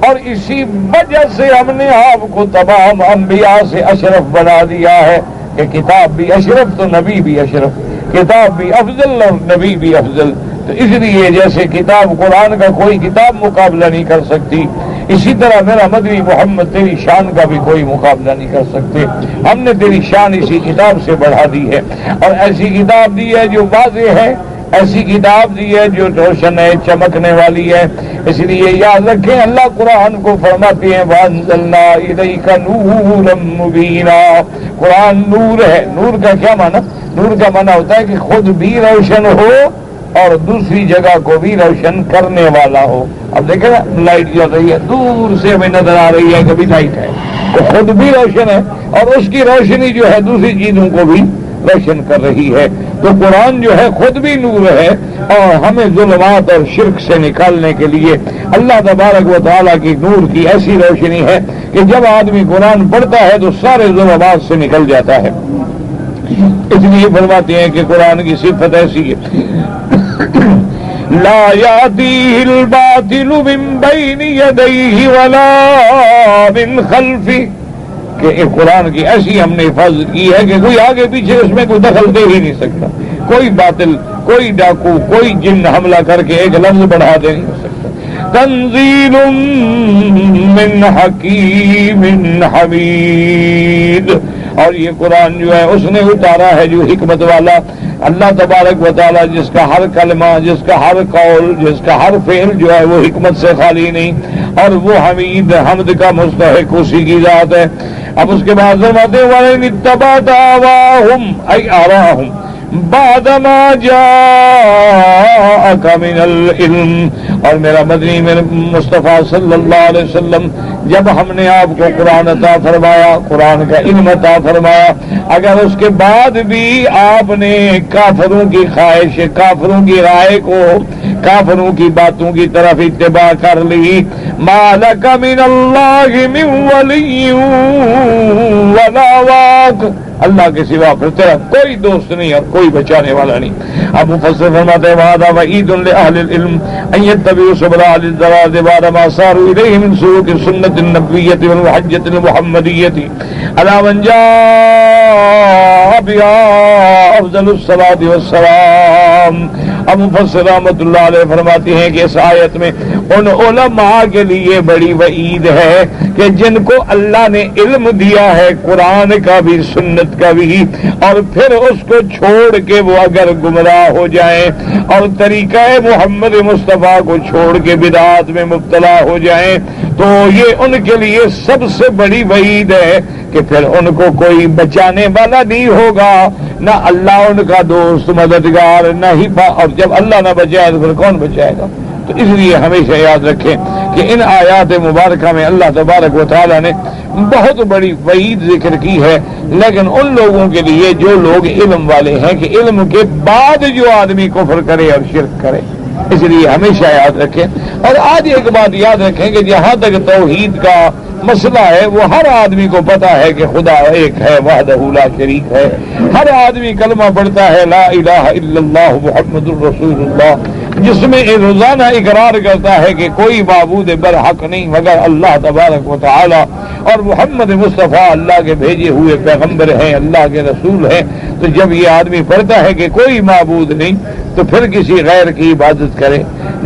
اور اسی وجہ سے ہم نے آپ کو تمام انبیاء سے اشرف بنا دیا ہے کہ کتاب بھی اشرف تو نبی بھی اشرف، کتاب بھی افضل اور نبی بھی افضل، تو اس لیے جیسے کتاب قرآن کا کوئی کتاب مقابلہ نہیں کر سکتی، اسی طرح میرا مدنی محمد تیری شان کا بھی کوئی مقابلہ نہیں کر سکتے، ہم نے تیری شان اسی کتاب سے بڑھا دی ہے، اور ایسی کتاب دی ہے جو واضح ہے، ایسی کتاب دی ہے جو روشن ہے، چمکنے والی ہے، اس لیے یاد رکھیں اللہ قرآن کو فرماتے ہیں وَأَنزَلْنَا إِلَيْكَ نُورًا مُبِينًا، قرآن نور ہے۔ نور کا کیا معنی؟ نور کا معنی ہوتا ہے کہ خود بھی روشن ہو اور دوسری جگہ کو بھی روشن کرنے والا ہو۔ اب دیکھیں نا لائٹ جو رہی ہے دور سے ہمیں نظر آ رہی ہے، کبھی لائٹ ہے تو خود بھی روشن ہے اور اس کی روشنی جو ہے دوسری چیزوں کو بھی روشن کر رہی ہے، تو قرآن جو ہے خود بھی نور ہے، اور ہمیں ظلمات اور شرک سے نکالنے کے لیے اللہ تبارک و تعالیٰ کی نور کی ایسی روشنی ہے کہ جب آدمی قرآن پڑھتا ہے تو سارے ظلمات سے نکل جاتا ہے۔ اس لیے فرماتے ہیں کہ قرآن کی صفت ایسی ہے لا یاتیہ الباطل من بین یدیہ ولا من خلفہ، کہ قرآن کی ایسی ہم نے حفاظت کی ہے کہ کوئی آگے پیچھے اس میں کوئی دخل دے ہی نہیں سکتا، کوئی باطل، کوئی ڈاکو، کوئی جن حملہ کر کے ایک لفظ بڑھا دے نہیں سکتا۔ تنزیل من حکیم حمید، اور یہ قرآن جو ہے اس نے اتارا ہے جو حکمت والا، اللہ تبارک و تعالیٰ جس کا ہر کلمہ، جس کا ہر قول، جس کا ہر فعل جو ہے وہ حکمت سے خالی نہیں، اور وہ حمید، حمد کا مستحق اسی کی ذات ہے۔ اب اس کے بعد فرماتے ہیں وَإِنِ اتَّبَعْتَ أَهْوَاءَهُمْ أَيْ آرَاءَهُمْ بعد ما جاءك من العلم، اور میرا مدنی میرے مصطفیٰ صلی اللہ علیہ وسلم جب ہم نے آپ کو قرآن عطا فرمایا، قرآن کا علم عطا فرمایا، اگر اس کے بعد بھی آپ نے کافروں کی خواہش، کافروں کی رائے کو، کافروں کی باتوں کی طرف اتباع کر لی، ما لک من اللہ من ولی ولا واق، اللہ کے سوا پھر تیرا کوئی دوست نہیں اور کوئی بچانے والا نہیں۔ اب مفسر فرماتے ہیں وَهَذَا وَعِيدٌ لِأَهْلِ الْعِلْمِ أَن يَتَّبِعُوا سُبُلَ أَهْلِ الضَّلَالِ بَعْدَ مَا صَارُوا إِلَيْهِ مِنْ سُلُوكِ السُّنَّةِ النَّبَوِيَّةِ وَالْمُحَجَّةِ الْمُحَمَّدِيَّةِ عَلَى مَنْ جَاءَ بها افضل الصلاۃ والسلام۔ اب مفسر رحمۃ اللہ علیہ فرماتے ہیں کہ اس آیت میں ان علماء کے لیے بڑی وعید ہے کہ جن کو اللہ نے علم دیا ہے قرآن کا بھی سنت کا بھی، اور پھر اس کو چھوڑ کے وہ اگر گمراہ ہو جائیں اور طریقہ محمد مصطفیٰ کو چھوڑ کے بدعات میں مبتلا ہو جائیں تو یہ ان کے لیے سب سے بڑی وعید ہے کہ پھر ان کو کوئی بچانے والا نہیں ہوگا، نہ اللہ ان کا دوست مددگار، نہ ہی اور جب اللہ نہ بچائے تو پھر کون بچائے گا؟ تو اس لیے ہمیشہ یاد رکھیں کہ ان آیات مبارکہ میں اللہ تبارک و تعالیٰ نے بہت بڑی وعید ذکر کی ہے، لیکن ان لوگوں کے لیے جو لوگ علم والے ہیں کہ علم کے بعد جو آدمی کفر کرے اور شرک کرے، اس لیے ہمیشہ یاد رکھیں۔ اور آج ایک بات یاد رکھیں کہ جہاں تک توحید کا مسئلہ ہے وہ ہر آدمی کو پتا ہے کہ خدا ایک ہے، وحدہ لا شریک ہے، ہر آدمی کلمہ پڑھتا ہے لا الہ الا اللہ محمد الرسول اللہ، جس میں روزانہ اقرار کرتا ہے کہ کوئی معبود برحق نہیں مگر اللہ تبارک و تعالی، اور محمد مصطفیٰ اللہ کے بھیجے ہوئے پیغمبر ہیں، اللہ کے رسول ہیں۔ تو جب یہ آدمی پڑھتا ہے کہ کوئی معبود نہیں تو پھر کسی غیر کی عبادت کرے،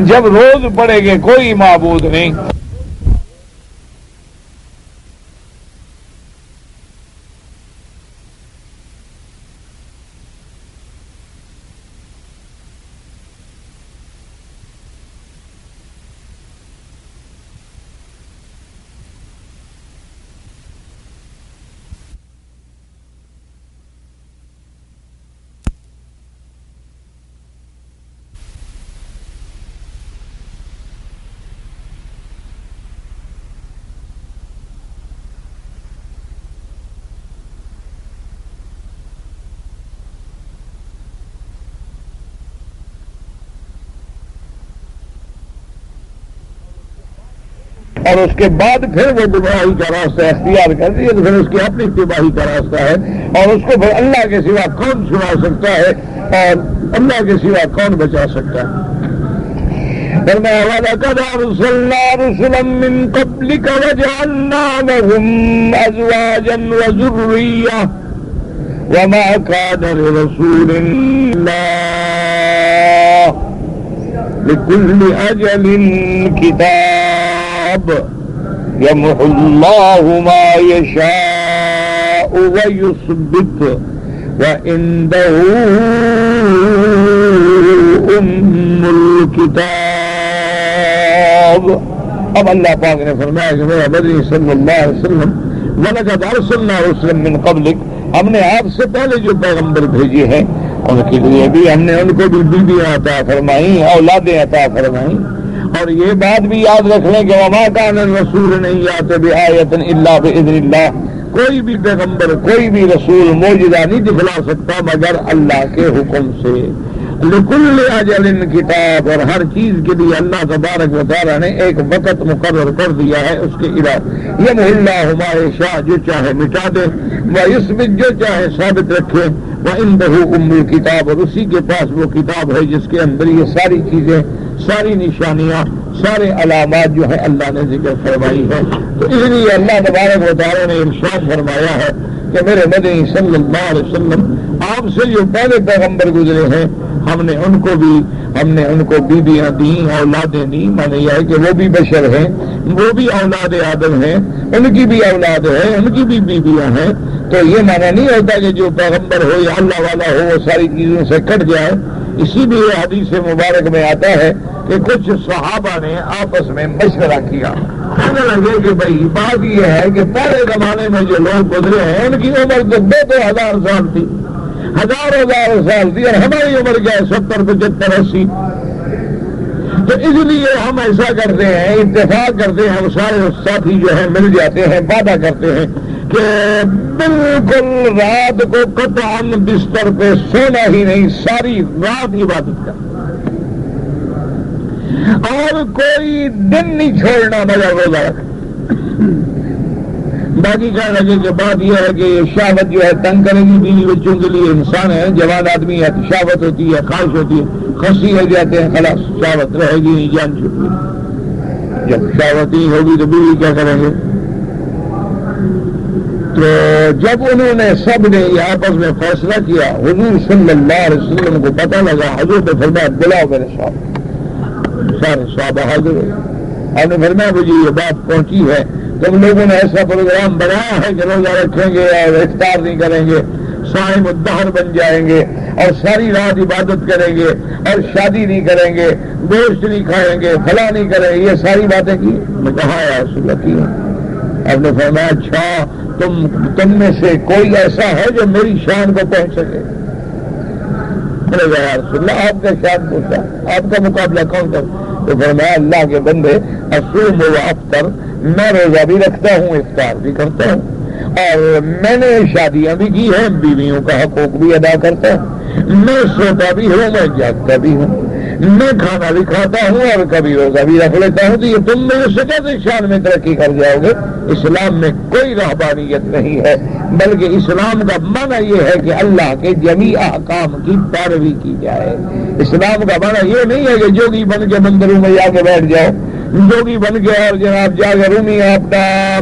جب روز پڑھے کہ کوئی معبود نہیں اور اس کے بعد پھر وہ گمراہی کا راستہ اختیار کر دیے تو پھر اس کی اپنی تباہی کا راستہ ہے، اور اس کو پھر اللہ کے سوا کون چھڑا سکتا ہے اور اللہ کے سوا کون بچا سکتا ہے؟ فرمایا وَلَقَدْ أَرْسَلْنَا رُسُلًا مِّن قَبْلِكَ وَجَعَلْنَا لَهُمْ أَزْوَاجًا وَذُرِّيَّةً وَمَا كَانَ لِرَسُولٍ إِلَّا لِكُلِّ أَجَلٍ كِتَابٌ يَمْحُو اللَّهُ مَا يَشَاءُ وَيُثْبِتُ وَعِندَهُ أُمُّ الْكِتَابِ۔ اب اللہ پاک نے فرمایا کہ میرا بدری صلی اللہ علیہ وسلم وَلَقَدْ أَرْسَلْنَا رُسُلًا مِّن قَبْلِكَ، ہم نے آپ سے پہلے جو پیغمبر بھیجے ہیں ان کے لیے بھی ہم نے ان کو بھی بیویاں عطا فرمائی، اولادیں عطا فرمائی، اور یہ بات بھی یاد رکھ لیں کہ وما کان الرسول نہیں یأتی بآیۃ الا بإذن اللہ، کوئی بھی پیغمبر کوئی بھی رسول معجزہ نہیں دکھلا سکتا مگر اللہ کے حکم سے۔ لکل اجل کتاب، اور ہر چیز کے لیے اللہ تبارک و تعالیٰ نے ایک وقت مقرر کر دیا ہے، اس کے علاوہ یمحو اللہ ما یشاء، جو چاہے مٹا دے، ویثبت، جو چاہے ثابت رکھے، وعندہ ام الکتاب، اور اسی کے پاس وہ کتاب ہے جس کے اندر یہ ساری چیزیں، ساری نشانیاں، سارے علامات جو ہیں اللہ نے ذکر فرمائی ہے۔ تو اس لیے اللہ تبارک و تعالیٰ نے ارشاد فرمایا ہے کہ میرے مدنی صلی اللہ علیہ وسلم آپ سے جو پہلے پیغمبر گزرے ہیں ہم نے ان کو بیویاں دیں، اولادیں دیں، مانے یہ ہے کہ وہ بھی بشر ہیں، وہ بھی اولاد آدم ہیں، ان کی بھی اولاد ہے، ان کی بھی بیویاں ہیں۔ تو یہ معنی نہیں ہوتا کہ جو پیغمبر ہو یا اللہ والا ہو وہ ساری چیزوں سے کٹ جائے۔ اسی لیے حدیث مبارک میں آتا ہے کہ کچھ صحابہ نے آپس میں مشورہ کیا، کہنے لگے کہ بھائی بات یہ ہے کہ پہلے زمانے میں جو لوگ گزرے ہیں ان کی عمر تو 2,000 سال تھی، ہزار سال تھی، اور ہماری عمر کیا ہے 70 75 80۔ تو اس لیے ہم ایسا کرتے ہیں، اتفاق کرتے ہیں، وہ سارے ساتھی جو ہیں مل جاتے ہیں، وعدہ کرتے ہیں کہ بالکل رات کو قطعاً بستر پہ سونا ہی نہیں، ساری رات عبادت کر، اور کوئی دن نہیں چھوڑنا مگر روزہ رکھ۔ باقی کہنے لگے کہ بات یہ ہے کہ شہوت جو ہے تنگ کرے گی بیوی بچوں کے لیے، انسان ہے، جوان آدمی ہے، شہوت ہوتی ہے، خواہش ہوتی ہے، خسی ہو جاتے ہیں، خلاص شہوت رہے گی نہیں، جان چھوٹی۔ جب شہوت نہیں ہوگی تو بیوی کیا کریں گے؟ تو جب انہوں نے سب نے یہ آپس میں فیصلہ کیا، حضور صلی اللہ علیہ وسلم کو پتہ لگا، حضور نے فرمایا بلاؤ میرے ساتھ، سارے صحابہ حاضر ہوئے۔ آپ نے فرمایا مجھے یہ بات پہنچی ہے، تم لوگوں نے ایسا پروگرام بنایا ہے کہ روزہ رکھیں گے اور افطار نہیں کریں گے، صائم الدہر بن جائیں گے اور ساری رات عبادت کریں گے اور شادی نہیں کریں گے، گوشت نہیں کھائیں گے، فلاں نہیں کریں گے، یہ ساری باتیں کی۔ میں کہا یا رسول اللہ کی آپ نے فرمایا اچھا تم میں سے کوئی ایسا ہے جو میری شان کو پہنچ سکے؟ میں نے کہا یا رسول اللہ آپ کا شان پوچھا، آپ کا مقابلہ کون کر؟ تو فرمایا اللہ کے بندے اصوم و افطر، میں روزہ بھی رکھتا ہوں، افطار بھی کرتا ہوں، اور میں نے شادیاں بھی کی ہیں، بیویوں کا حقوق بھی ادا کرتا ہوں، میں سوتا بھی ہوں، میں جاگتا بھی ہوں، میں کھانا بھی کھاتا ہوں اور کبھی روزہ بھی رکھ لیتا ہوں۔ تو یہ تم میرے سے کیسے شان میں ترقی کر جاؤ گے؟ اسلام میں کوئی رہبانیت نہیں ہے، بلکہ اسلام کا معنی یہ ہے کہ اللہ کے جمیع احکام کی پیروی کی جائے۔ اسلام کا معنی یہ نہیں ہے کہ جوگی بن کے مندروں میں جا کے بیٹھ جاؤ، جوگی بن کے اور جناب جا کے رومی اپنا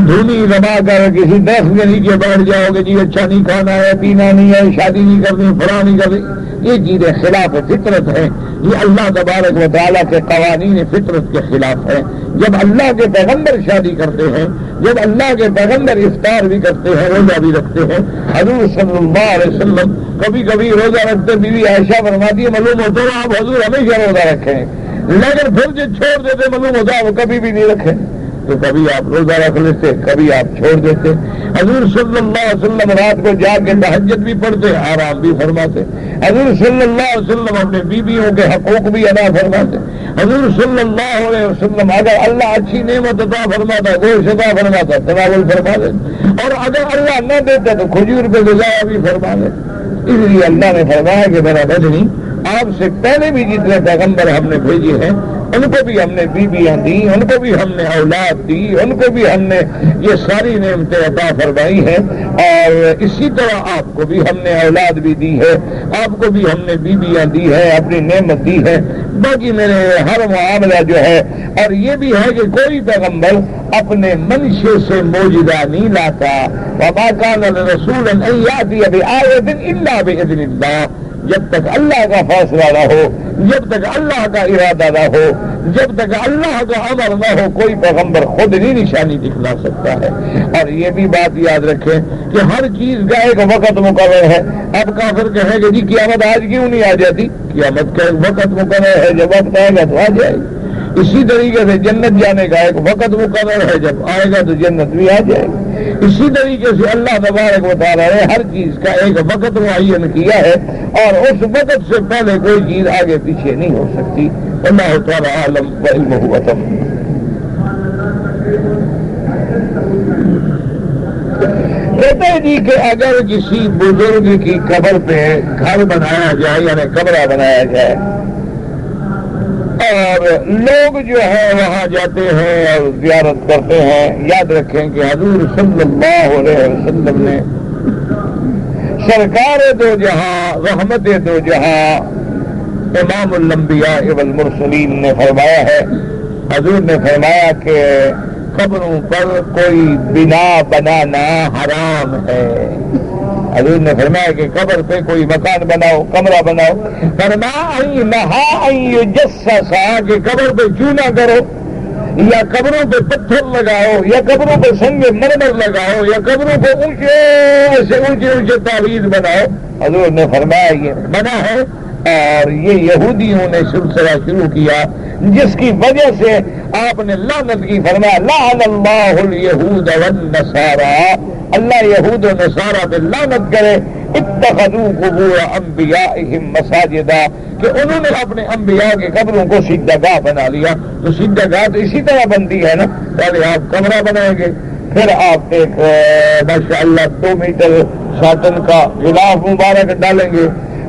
دھونی دبا کر کسی درخت کے نیچے بیٹھ جاؤ گے، جی اچھا نہیں کھانا ہے، پینا نہیں ہے، شادی نہیں کرنی، فلاں نہیں کرنی، یہ چیزیں خلاف فطرت ہیں، یہ اللہ تبارک و تعالیٰ کے قوانین فطرت کے خلاف ہیں۔ جب اللہ کے پیغمبر شادی کرتے ہیں، جب اللہ کے پیغمبر افطار بھی کرتے ہیں، روزہ بھی رکھتے ہیں، حضور صلی اللہ علیہ وسلم کبھی کبھی روزہ رکھتے، بیوی عائشہ فرماتی ہے معلوم ہوتا ہے آپ حضور ہمیشہ روزہ رکھیں، لیکن پھر جو چھوڑ دیتے معلوم ہوتا ہے وہ کبھی بھی نہیں رکھیں۔ تو کبھی آپ روزہ رکھ لیتے، کبھی آپ چھوڑ دیتے۔ حضور صلی اللہ علیہ وسلم رات کو جا کے تہجد بھی پڑھتے، آرام بھی فرماتے۔ حضور صلی اللہ علیہ وسلم اپنے بیویوں کے حقوق بھی ادا فرماتے۔ حضور صلی اللہ علیہ وسلم اگر اللہ اچھی نعمت عطا فرماتا، گوشت عطا فرماتا، تناول فرما دیتے، اور اگر اللہ نہ دیتا تو کھجور پہ گزارا بھی فرما دیتے۔ اس لیے اللہ نے فرمایا کہ میرا بدنی آپ سے پہلے بھی جتنے پیغمبر ہم نے بھیجے ہیں ان کو بھی ہم نے بیویاں دی، ان کو بھی ہم نے اولاد دی، ان کو بھی ہم نے یہ ساری نعمتیں عطا فرمائی ہیں، اور اسی طرح آپ کو بھی ہم نے اولاد بھی دی ہے، آپ کو بھی ہم نے بیویاں دی ہے، اپنی نعمت دی ہے۔ باقی میرے ہر معاملہ جو ہے، اور یہ بھی ہے کہ کوئی پیغمبر اپنے منشے سے موجودہ نہیں لاتا، وما كان لرسول ان يأتي بآية الا بإذن الله، جب تک اللہ کا فیصلہ نہ ہو، جب تک اللہ کا ارادہ نہ ہو، جب تک اللہ کا امر نہ ہو، کوئی پیغمبر خود نہیں نشانی دکھلا سکتا ہے۔ اور یہ بھی بات یاد رکھیں کہ ہر چیز کا ایک وقت مقرر ہے۔ اب کافر کہیں کہ جی قیامت آج کیوں نہیں آ جاتی؟ قیامت کا ایک وقت مقرر ہے، جب وقت آئے گا تو آ جائے گی۔ اسی طریقے سے جنت جانے کا ایک وقت مقرر ہے، جب آئے گا تو جنت بھی آ جائے گی۔ اسی طریقے سے اللہ تبارک و تعالیٰ نے ہر چیز کا ایک وقت معین کیا ہے، اور اس وقت سے پہلے کوئی چیز آگے پیچھے نہیں ہو سکتی۔ اللہ تعالیٰ عالم وعلمہ اتم۔ کہتے ہیں جی کہ اگر کسی بزرگ کی قبر پہ گھر بنایا جائے، یعنی قبرہ بنایا جائے، اور لوگ جو ہے وہاں جاتے ہیں اور زیارت کرتے ہیں، یاد رکھیں کہ حضور صلی اللہ علیہ وسلم نے سرکار دو جہاں، رحمت دو جہاں، امام الانبیاء والمرسلین نے فرمایا ہے، حضور نے فرمایا کہ قبروں پر کوئی بنا بنانا حرام ہے۔ حضور نے فرمایا کہ قبر پہ کوئی مکان بناؤ، کمرہ بناؤ، فرمایا جسسا کہ قبر پہ چونا کرو، یا قبروں پہ پتھر لگاؤ، یا قبروں پہ سنگ مرمر لگاؤ، یا قبروں پہ اونچے ایسے اونچے تعویذ بناؤ۔ حضور نے فرمایا یہ منع ہے، اور یہ یہودیوں نے سلسلہ شروع کیا، جس کی وجہ سے آپ نے لعنت کی، فرمایا لعن اللہ الیہود والنصارى، اللہ یہود و نصارہ پہ لعنت کرے، اتخذوا قبور انبیائہم مساجدا، کہ انہوں نے اپنے انبیاء کے قبروں کو سجدہ بنا لیا۔ تو سجدہ تو اسی طرح بنتی ہے نا، پہلے آپ کمرہ بنائیں گے، پھر آپ ایک ماشاءاللہ 2 میٹر ساتن کا غلاف مبارک ڈالیں گے،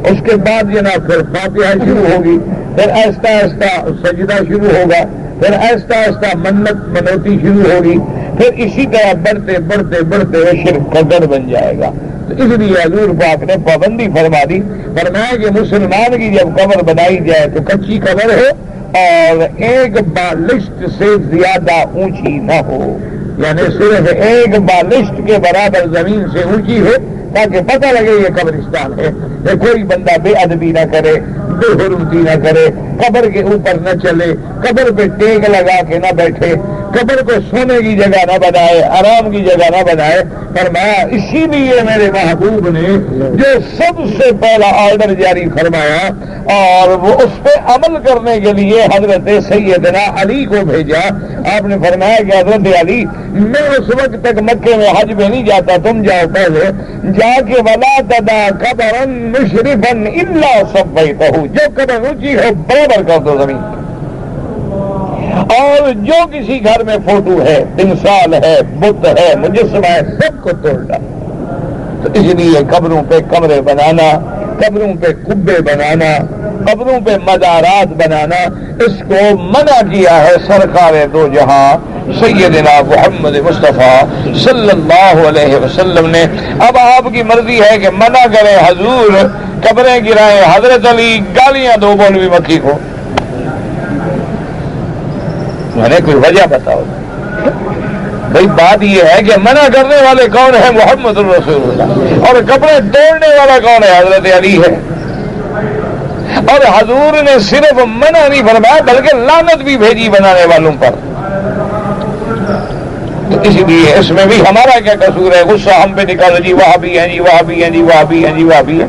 اس کے بعد جناب پھر فاتحہ شروع ہوگی، پھر آہستہ آہستہ سجدہ شروع ہوگا، پھر آہستہ آہستہ منت منوتی شروع ہوگی، پھر اسی طرح بڑھتے بڑھتے بڑھتے وہ شرک کا گڑھ بن جائے گا۔ تو اس لیے حضور پاک نے پابندی فرما دی، فرمایا کہ مسلمان کی جب قبر بنائی جائے تو کچی قبر ہو اور 1 بالشت سے زیادہ اونچی نہ ہو، یعنی صرف ایک بالشت کے برابر زمین سے اونچی ہو تاکہ پتہ لگے یہ قبرستان ہے. کہ کوئی بندہ بے ادبی نہ کرے، بے حرمتی نہ کرے، قبر کے اوپر نہ چلے، قبر پہ ٹیک لگا کے نہ بیٹھے، قبر کو سونے کی جگہ نہ بنائے، آرام کی جگہ نہ بنائے. فرمایا اسی لیے میرے محبوب نے جو سب سے پہلا آرڈر جاری فرمایا اور وہ اس پہ عمل کرنے کے لیے حضرت سیدنا علی کو بھیجا. آپ نے فرمایا کہ حضرت علی میں اس وقت تک مکے میں حج میں نہیں جاتا، تم جاؤ پہلے جا کے ولا تدا قبرا مشرفا الا صفیتہ، جو قبر اونچی ہے برابر کر دو زمین، اور جو کسی گھر میں فوٹو ہے، تمثال ہے، بت ہے، مجسمہ ہے، سب کو توڑ ڈالو. تو اس لیے قبروں پہ کمرے بنانا، قبروں پہ کبے بنانا، قبروں پہ مزارات بنانا، اس کو منع کیا ہے سرکار دو جہاں سیدنا محمد مصطفیٰ صلی اللہ علیہ وسلم نے. اب آپ کی مرضی ہے کہ منع کریں حضور قبریں گرائیں، حضرت علی گالیاں دو مولوی مکی کو. میں نے کوئی وجہ بتاؤ بھائی. بات یہ ہے کہ منع کرنے والے کون ہیں؟ محمد الرسول اللہ. اور کپڑے توڑنے والا کون ہے؟ حضرت علی ہے. اور حضور نے صرف منع نہیں فرمایا بلکہ لعنت بھی بھیجی بنانے والوں پر. تو اس لیے اس میں بھی ہمارا کیا قصور ہے؟ غصہ ہم پہ نکالو جی وہاں بھی ہیں جی وہاں بھی ہیں جی وہاں بھی ہیں جی وہاں بھی ہیں.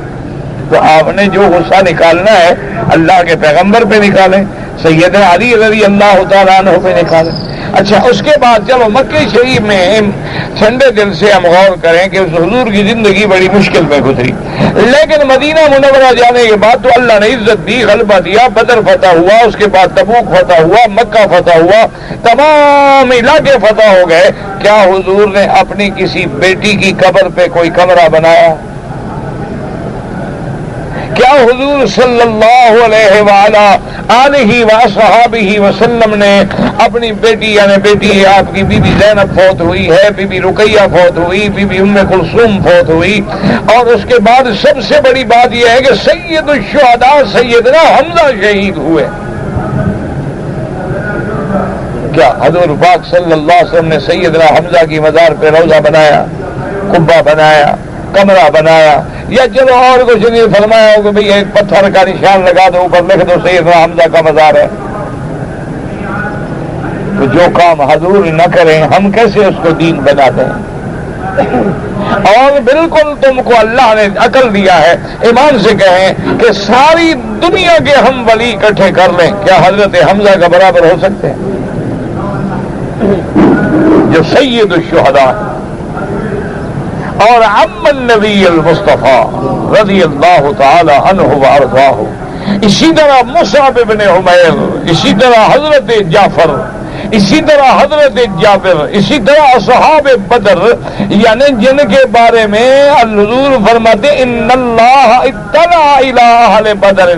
تو آپ نے جو غصہ نکالنا ہے اللہ کے پیغمبر پہ نکالیں، سیدنا علی رضی اللہ تعالیٰ عنہ پہ نکالیں. اچھا اس کے بعد چلو مکہ شریف میں ٹھنڈے دل سے ہم غور کریں کہ اس حضور کی زندگی بڑی مشکل میں گزری، لیکن مدینہ منورہ جانے کے بعد تو اللہ نے عزت دی، غلبہ دیا، بدر فتح ہوا، اس کے بعد تبوک فتح ہوا، مکہ فتح ہوا، تمام علاقے فتح ہو گئے. کیا حضور نے اپنی کسی بیٹی کی قبر پہ کوئی کمرہ بنایا؟ کیا حضور صلی اللہ علیہ وآلہ وصحابہ وسلم نے اپنی بیٹی یعنی بیٹی آپ کی بی بی زینب فوت ہوئی ہے، بی بی رقیہ فوت ہوئی، بی بی ام کلثوم فوت ہوئی، اور اس کے بعد سب سے بڑی بات یہ ہے کہ سید الشہداء سیدنا حمزہ شہید ہوئے. کیا حضور پاک صلی اللہ علیہ وسلم نے سیدنا حمزہ کی مزار پہ روضہ بنایا، قبہ بنایا، کمرہ بنایا، یا چلو اور کچھ نہیں فرمایا ہو کہ بھئی ایک پتھر کا نشان لگا دو، اوپر لکھ دو سیدنا حمزہ کا مزار ہے؟ تو جو کام حضور نہ کریں ہم کیسے اس کو دین بناتے ہیں؟ اور بالکل تم کو اللہ نے عقل دیا ہے، ایمان سے کہیں کہ ساری دنیا کے ہم ولی اکٹھے کر لیں، کیا حضرت حمزہ کا برابر ہو سکتے ہیں جو سید الشہداء اور عم النبی المصطفیٰ رضی اللہ تعالی عنہ وارضاہ؟ اسی طرح مصعب بن عمیر، اسی طرح حضرت جعفر، اسی طرح حضرت جابر، اسی طرح اصحاب بدر، یعنی جن کے بارے میں الحضور فرماتے ان اللہ اطلع الی اہل بدر،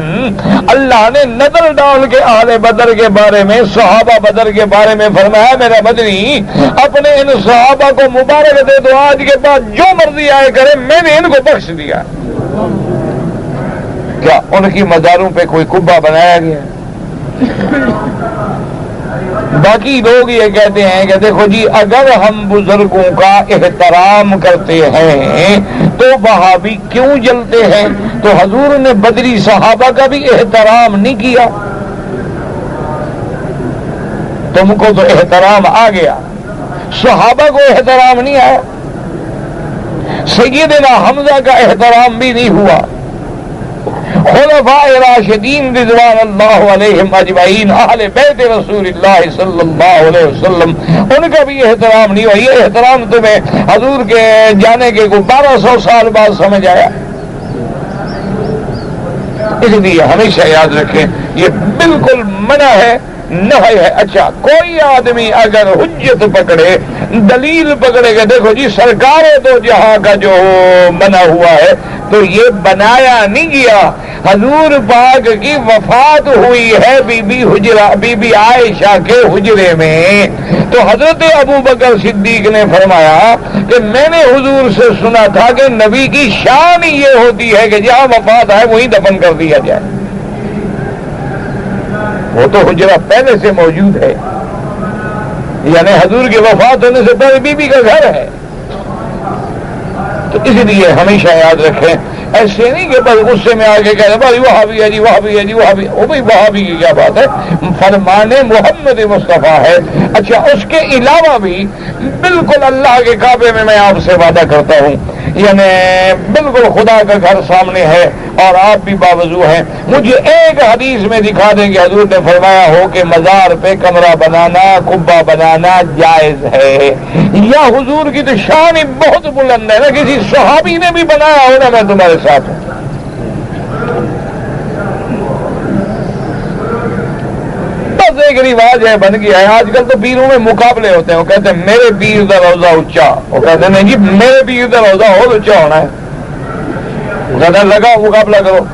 اللہ نے نظر ڈال کے اہل بدر کے بارے میں، صحابہ بدر کے بارے میں فرمایا میرا مدنی اپنے ان صحابہ کو مبارک دے دو، آج کے بعد جو مرضی آئے کرے میں نے ان کو بخش دیا. کیا ان کی مزاروں پہ کوئی قبہ بنایا گیا؟ باقی لوگ یہ کہتے ہیں کہ دیکھو جی اگر ہم بزرگوں کا احترام کرتے ہیں تو وہابی کیوں جلتے ہیں؟ تو حضور نے بدری صحابہ کا بھی احترام نہیں کیا، تم کو تو احترام آ گیا، صحابہ کو احترام نہیں آیا، سیدنا حمزہ کا احترام بھی نہیں ہوا، خلفاء راشدین رضوان اللہ علیہم اجمعین اہل بیت رسول اللہ صلی اللہ علیہ وسلم ان کا بھی احترام نہیں ہوا. یہ احترام تمہیں حضور کے جانے کے کو 1200 سال بعد سمجھ آیا. اس لیے ہمیشہ یاد رکھیں یہ بالکل منع ہے، نہیں ہے. اچھا کوئی آدمی اگر حجت پکڑے، دلیل پکڑے گا، دیکھو جی سرکار دو جہاں کا جو بنا ہوا ہے تو یہ بنایا نہیں گیا، حضور پاک کی وفات ہوئی ہے بی بی عائشہ کے حجرے میں. تو حضرت ابو بکر صدیق نے فرمایا کہ میں نے حضور سے سنا تھا کہ نبی کی شان یہ ہوتی ہے کہ جہاں وفات ہے وہیں دفن کر دیا جائے. وہ تو حجرہ پہلے سے موجود ہے، یعنی حضور کی وفات ہونے سے پہلے بیوی کا گھر ہے. تو اس لیے ہمیشہ یاد رکھیں، ایسے نہیں کہ بس غصے میں آ کے کہہ رہے بھائی وہاں بھی ہے جی، وہاں بھی ہے جی، وہاں بھی. وہ بھائی وہاں بھی کی کیا بات ہے، فرمان محمد مصطفیٰ ہے. اچھا اس کے علاوہ بھی بالکل اللہ کے کعبے میں آپ سے وعدہ کرتا ہوں، یعنی بالکل خدا کا گھر سامنے ہے اور آپ بھی باوضو ہیں. مجھے ایک حدیث میں دکھا دیں کہ حضور نے فرمایا ہو کہ مزار پہ کمرہ بنانا، قبہ بنانا جائز ہے. یا حضور کی تو شان ہی بہت بلند ہے نا، کسی صحابی نے بھی بنایا ہو نا میں تمہارے ساتھ ہوں. بس ایک رواج ہے، بن گیا ہے. آج کل تو پیروں میں مقابلے ہوتے ہیں، وہ کہتے ہیں میرے پیر کا روزہ اونچا، وہ کہتے ہیں نہیں جی میرے پیر کا روزہ اور اونچا ہونا ہے. وہ کہتے ہیں لگا مقابلہ کرو.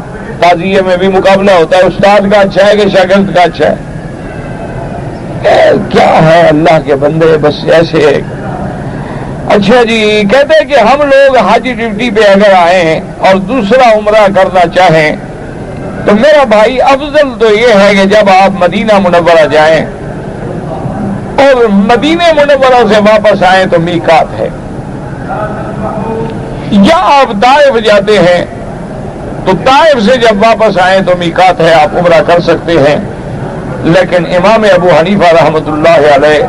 تعزیے میں بھی مقابلہ ہوتا ہے، استاد کا اچھا ہے کہ شاگرد کا اچھا ہے. کیا ہے اللہ کے بندے، بس ایسے. اچھا جی، کہتے ہیں کہ ہم لوگ حج ڈیوٹی پہ اگر آئے ہیں اور دوسرا عمرہ کرنا چاہیں تو میرا بھائی افضل تو یہ ہے کہ جب آپ مدینہ منورہ جائیں اور مدینہ منورہ سے واپس آئیں تو میقات ہے، یا آپ طائف جاتے ہیں تو طائف سے جب واپس آئیں تو میقات ہے، آپ عمرہ کر سکتے ہیں. لیکن امام ابو حنیفہ رحمۃ اللہ علیہ،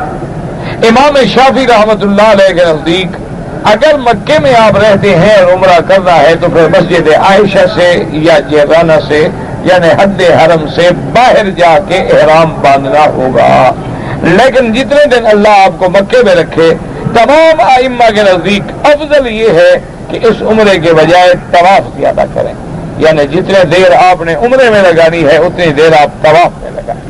امام شافعی رحمۃ اللہ علیہ کے نزدیک اگر مکے میں آپ رہتے ہیں اور عمرہ کرنا ہے تو پھر مسجد عائشہ سے یا جیرانہ سے یعنی حد حرم سے باہر جا کے احرام باندھنا ہوگا. لیکن جتنے دن اللہ آپ کو مکے میں رکھے، تمام ائمہ کے نزدیک افضل یہ ہے کہ اس عمرے کے بجائے طواف زیادہ کریں. یعنی جتنے دیر آپ نے عمرے میں لگانی ہے اتنی دیر آپ طواف میں لگائیں.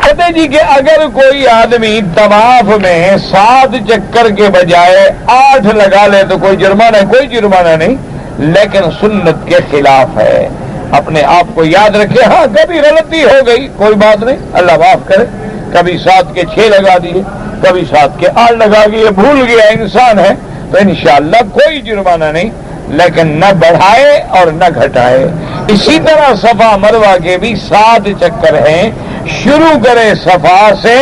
کہتے جی کہ اگر کوئی آدمی طواف میں 7 چکر کے بجائے 8 لگا لے تو کوئی جرمانہ؟ کوئی جرمانہ نہیں، لیکن سنت کے خلاف ہے. اپنے آپ کو یاد رکھے، ہاں کبھی غلطی ہو گئی کوئی بات نہیں، اللہ معاف کرے. کبھی 7 کے 6 لگا دیے، کبھی 7 کے 8 لگا دیے، بھول گیا انسان ہے تو انشاءاللہ کوئی جرمانہ نہیں، لیکن نہ بڑھائے اور نہ گھٹائے. اسی طرح صفا مروہ کے بھی 7 چکر ہیں، شروع کرے صفا سے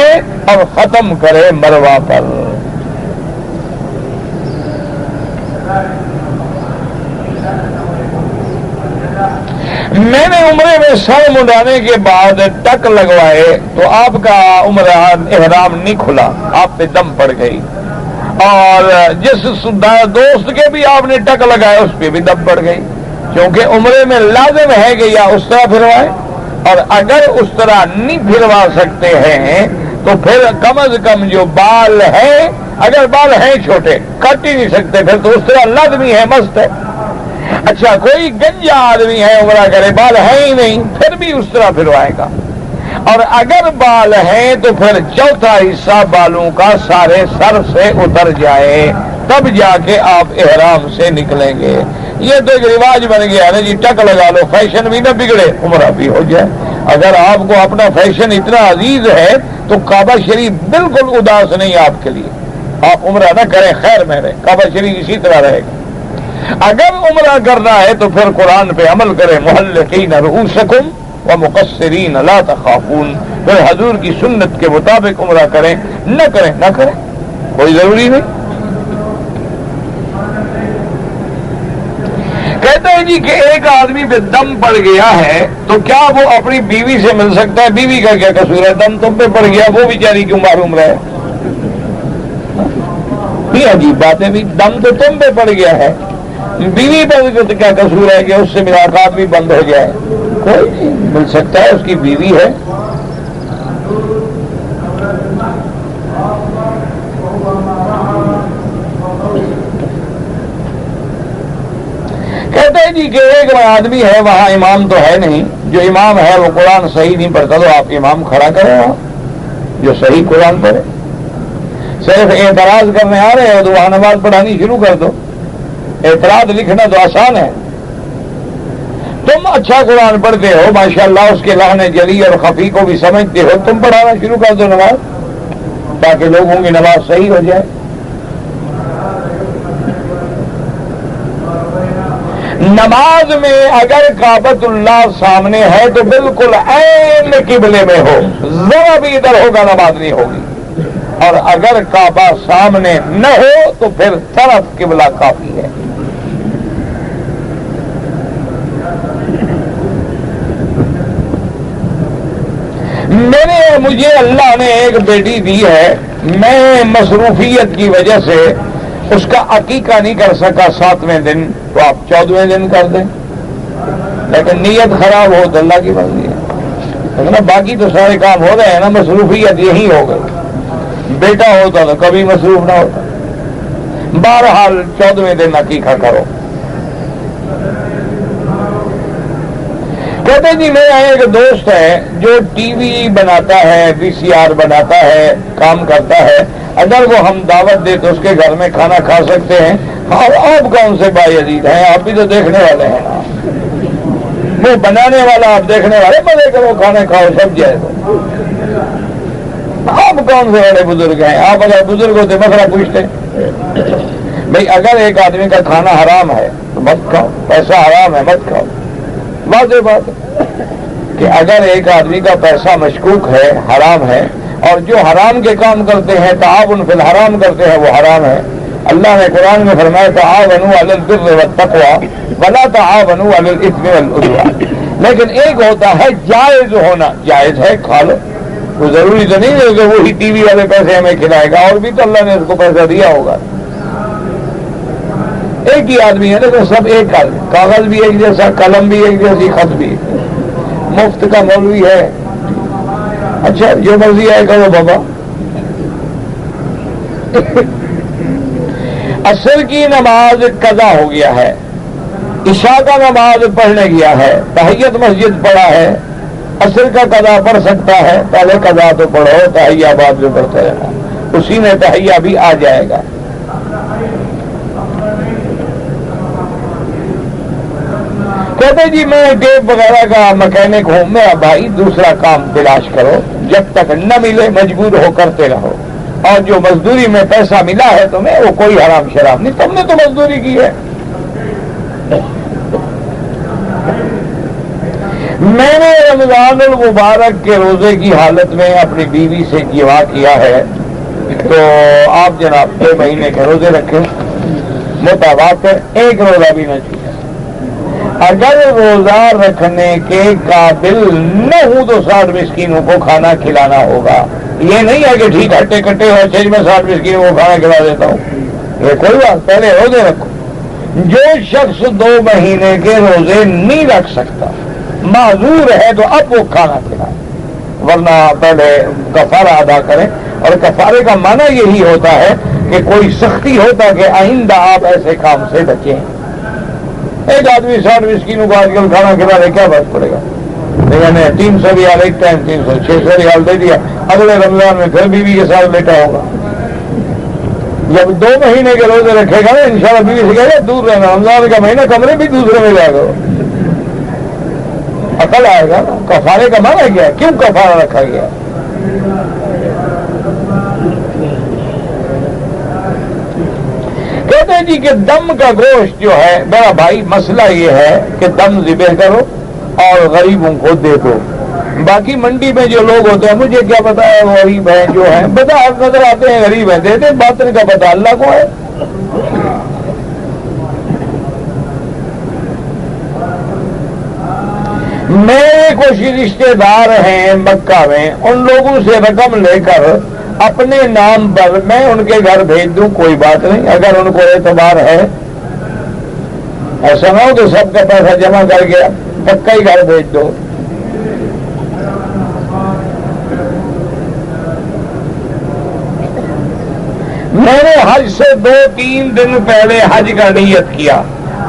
اور ختم کرے مروہ پر. میں نے عمرے میں سر منڈانے کے بعد ٹک لگوائے تو آپ کا عمرہ احرام نہیں کھلا، آپ پہ دم پڑ گئی. اور جس دوست کے بھی آپ نے ٹک لگایا اس پہ بھی دم پڑ گئی، کیونکہ عمرے میں لازم ہے کہ یا اس طرح پھروائے، اور اگر اس طرح نہیں پھروا سکتے ہیں تو پھر کم از کم جو بال ہے، اگر بال ہیں چھوٹے کٹ ہی نہیں سکتے پھر تو اس طرح لازمی ہے، مست ہے. اچھا کوئی گنجا آدمی ہے عمرہ کرے، بال ہے ہی نہیں، پھر بھی اس طرح پھروائے گا. اور اگر بال ہیں تو پھر چوتھا حصہ بالوں کا سارے سر سے اتر جائے تب جا کے آپ احرام سے نکلیں گے. یہ تو ایک رواج بن گیا نا جی، ٹک لگا لو، فیشن بھی نہ بگڑے عمرہ بھی ہو جائے. اگر آپ کو اپنا فیشن اتنا عزیز ہے تو کعبہ شریف بالکل اداس نہیں آپ کے لیے، آپ عمرہ نہ کریں خیر میں رہے، کعبہ شریف اسی طرح رہے گا. اگر عمرہ کرنا ہے تو پھر قرآن پہ عمل کریں، محلقین رؤوسکم ومقصرین لا تخافون. پھر حضور کی سنت کے مطابق عمرہ کریں، نہ کریں نہ کریں، کوئی ضروری نہیں. کہتے ہیں جی کہ ایک آدمی پہ دم پڑ گیا ہے تو کیا وہ اپنی بیوی سے مل سکتا ہے؟ بیوی کا کیا قصور ہے؟ دم تم پہ پڑ گیا، وہ بیچاری کیوں معروم رہے؟ یہ عجیب بات ہے، دم تو تم پہ پڑ گیا ہے، بیوی پہ کیا قصور ہے کہ اس سے ملاقات بھی بند ہو جائے؟ کوئی نہیں، مل سکتا ہے، اس کی بیوی ہے. کہتے ہیں جی کہ ایک آدمی ہے وہاں امام تو ہے نہیں، جو امام ہے وہ قرآن صحیح نہیں پڑھتا تو آپ امام کھڑا کریں وہاں جو صحیح قرآن پڑھے. صرف اعتراض کرنے آ رہے ہو تو وہاں نماز پڑھانی شروع کر دو. اعتراض لکھنا تو آسان ہے. تم اچھا قرآن پڑھتے ہو ماشاءاللہ، اس کے لحن جلی اور خفی کو بھی سمجھتے ہو، تم پڑھانا شروع کر دو نماز، تاکہ لوگوں کی نماز صحیح ہو جائے. نماز میں اگر کعبۃ اللہ سامنے ہے تو بالکل عین قبلے میں ہو، ذرا بھی ادھر ہوگا نماز نہیں ہوگی، اور اگر کعبہ سامنے نہ ہو تو پھر طرف قبلہ کافی ہے۔ مجھے اللہ نے ایک بیٹی دی ہے، میں مصروفیت کی وجہ سے اس کا عقیقہ نہیں کر سکا 7ویں دن، تو آپ 14ویں دن کر دیں، لیکن نیت خراب ہو تو اللہ کی مرضی ہے، لیکن باقی تو سارے کام ہو رہے ہیں نا، مصروفیت یہی ہو گئی۔ بیٹا ہوتا تو کبھی مصروف نہ ہوتا۔ بہرحال 14ویں دن عقیقہ کرو۔ کہتے جی میرا ایک دوست ہے جو ٹی وی بناتا ہے، وی سی آر بناتا ہے، کام کرتا ہے، اگر وہ ہم دعوت دے تو اس کے گھر میں کھانا کھا سکتے ہیں؟ اور آپ کون سے باعزید ہیں، آپ بھی تو دیکھنے والے ہیں نا، وہ بنانے والا آپ دیکھنے والے، مزے کرو کھانے کھاؤ سب جائے تو آپ کون سے بڑے بزرگ ہیں؟ آپ اگر بزرگ ہوتے مسئلہ پوچھتے بھائی اگر ایک آدمی کا کھانا حرام ہے تو مت کھاؤ، پیسہ حرام ہے مت کھاؤ۔ واضح بات کہ اگر ایک آدمی کا پیسہ مشکوک ہے، حرام ہے، اور جو حرام کے کام کرتے ہیں تعاون فی الحرام کرتے ہیں وہ حرام ہے۔ اللہ نے قرآن میں فرمایا تعاونوا علی البر والتقوی ولا تعاونوا علی الاثم والعدوان۔ لیکن ایک ہوتا ہے جائز ہونا، جائز ہے کھا لو، تو ضروری تو نہیں ہے کہ وہی ٹی وی والے پیسے ہمیں کھلائے گا، اور بھی تو اللہ نے اس کو پیسہ دیا ہوگا۔ ایک ہی آدمی ہے لیکن سب ایک آدمی، کاغذ بھی ایک جیسا، قلم بھی ایک جیسی، خط بھی مفت کا مولوی ہے، اچھا جو مرضی آئے کرو بابا۔ عصر کی نماز قضا ہو گیا ہے، عشاء کا نماز پڑھنے گیا ہے، تحیت مسجد پڑھا ہے، عصر کا قضا پڑھ سکتا ہے؟ پہلے قضا تو پڑھو، تحیہ بعد میں پڑھتے رہنا، اسی میں تحیہ بھی آ جائے گا۔ کہتے جی میں ٹیپ وغیرہ کا مکینک ہوں، میرا بھائی دوسرا کام تلاش کرو، جب تک نہ ملے مجبور ہو کرتے رہو، اور جو مزدوری میں پیسہ ملا ہے تمہیں وہ کوئی حرام شراب نہیں، تم نے تو مزدوری کی ہے۔ میں نے رمضان المبارک کے روزے کی حالت میں اپنی بیوی سے جماع کیا ہے، تو آپ جناب 2 مہینے کے روزے رکھیں، متواتر ایک روزہ بھی نہ چھوٹے۔ اگر روزہ رکھنے کے قابل نہ ہوں تو 60 مسکینوں کو کھانا کھلانا ہوگا۔ یہ نہیں ہے کہ ٹھیک ہٹے کٹے اور چیز میں 60 مسکینوں کو کھانا کھلا دیتا ہوں، یہ کوئی بات، پہلے روزے رکھو۔ جو شخص 2 مہینے کے روزے نہیں رکھ سکتا، معذور ہے، تو اب وہ کھانا کھلائے، ورنہ پہلے کفارہ ادا کریں۔ اور کفارے کا معنی یہی ہوتا ہے کہ کوئی سختی ہو تاکہ آئندہ آپ ایسے کام سے بچیں۔ ایک آدمی 60 مسکینوں کو آج کل کھانا کھلا دے، کیا بات پڑے گا؟ لیکن 300 ریال ایک ٹائم، 600 ریال دے دیا، اگلے رمضان میں پھر بیوی کے ساتھ بیٹھا ہوگا۔ جب 2 مہینے کے روزے رکھے گا نا انشاءاللہ بیوی سے کہے گا دور رہنا، رمضان کا مہینہ کمرے بھی دوسرے میں جائے گا، عقل آئے گا۔ کفارے کا معنی کیا ہے؟ کیوں کفارہ رکھا گیا؟ کہتے ہیں جی کہ دم کا گوشت جو ہے، میرا بھائی مسئلہ یہ ہے کہ دم ذبح کرو اور غریبوں کو دے دو۔ باقی منڈی میں جو لوگ ہوتے ہیں، مجھے کیا پتا ہے وہ غریب ہیں جو ہیں، بتا نظر آتے ہیں غریب ہیں، دے دیں، باطن کا پتا اللہ کو ہے۔ میرے کچھ رشتے دار ہیں مکہ میں، ان لوگوں سے رقم لے کر اپنے نام پر میں ان کے گھر بھیج دوں، کوئی بات نہیں، اگر ان کو اعتبار ہے۔ ایسا نہ ہو کہ سب کا پیسہ جمع کر کے پکا ہی گھر بھیج دو۔ میں نے حج سے 2-3 دن پہلے حج کا نیت کیا،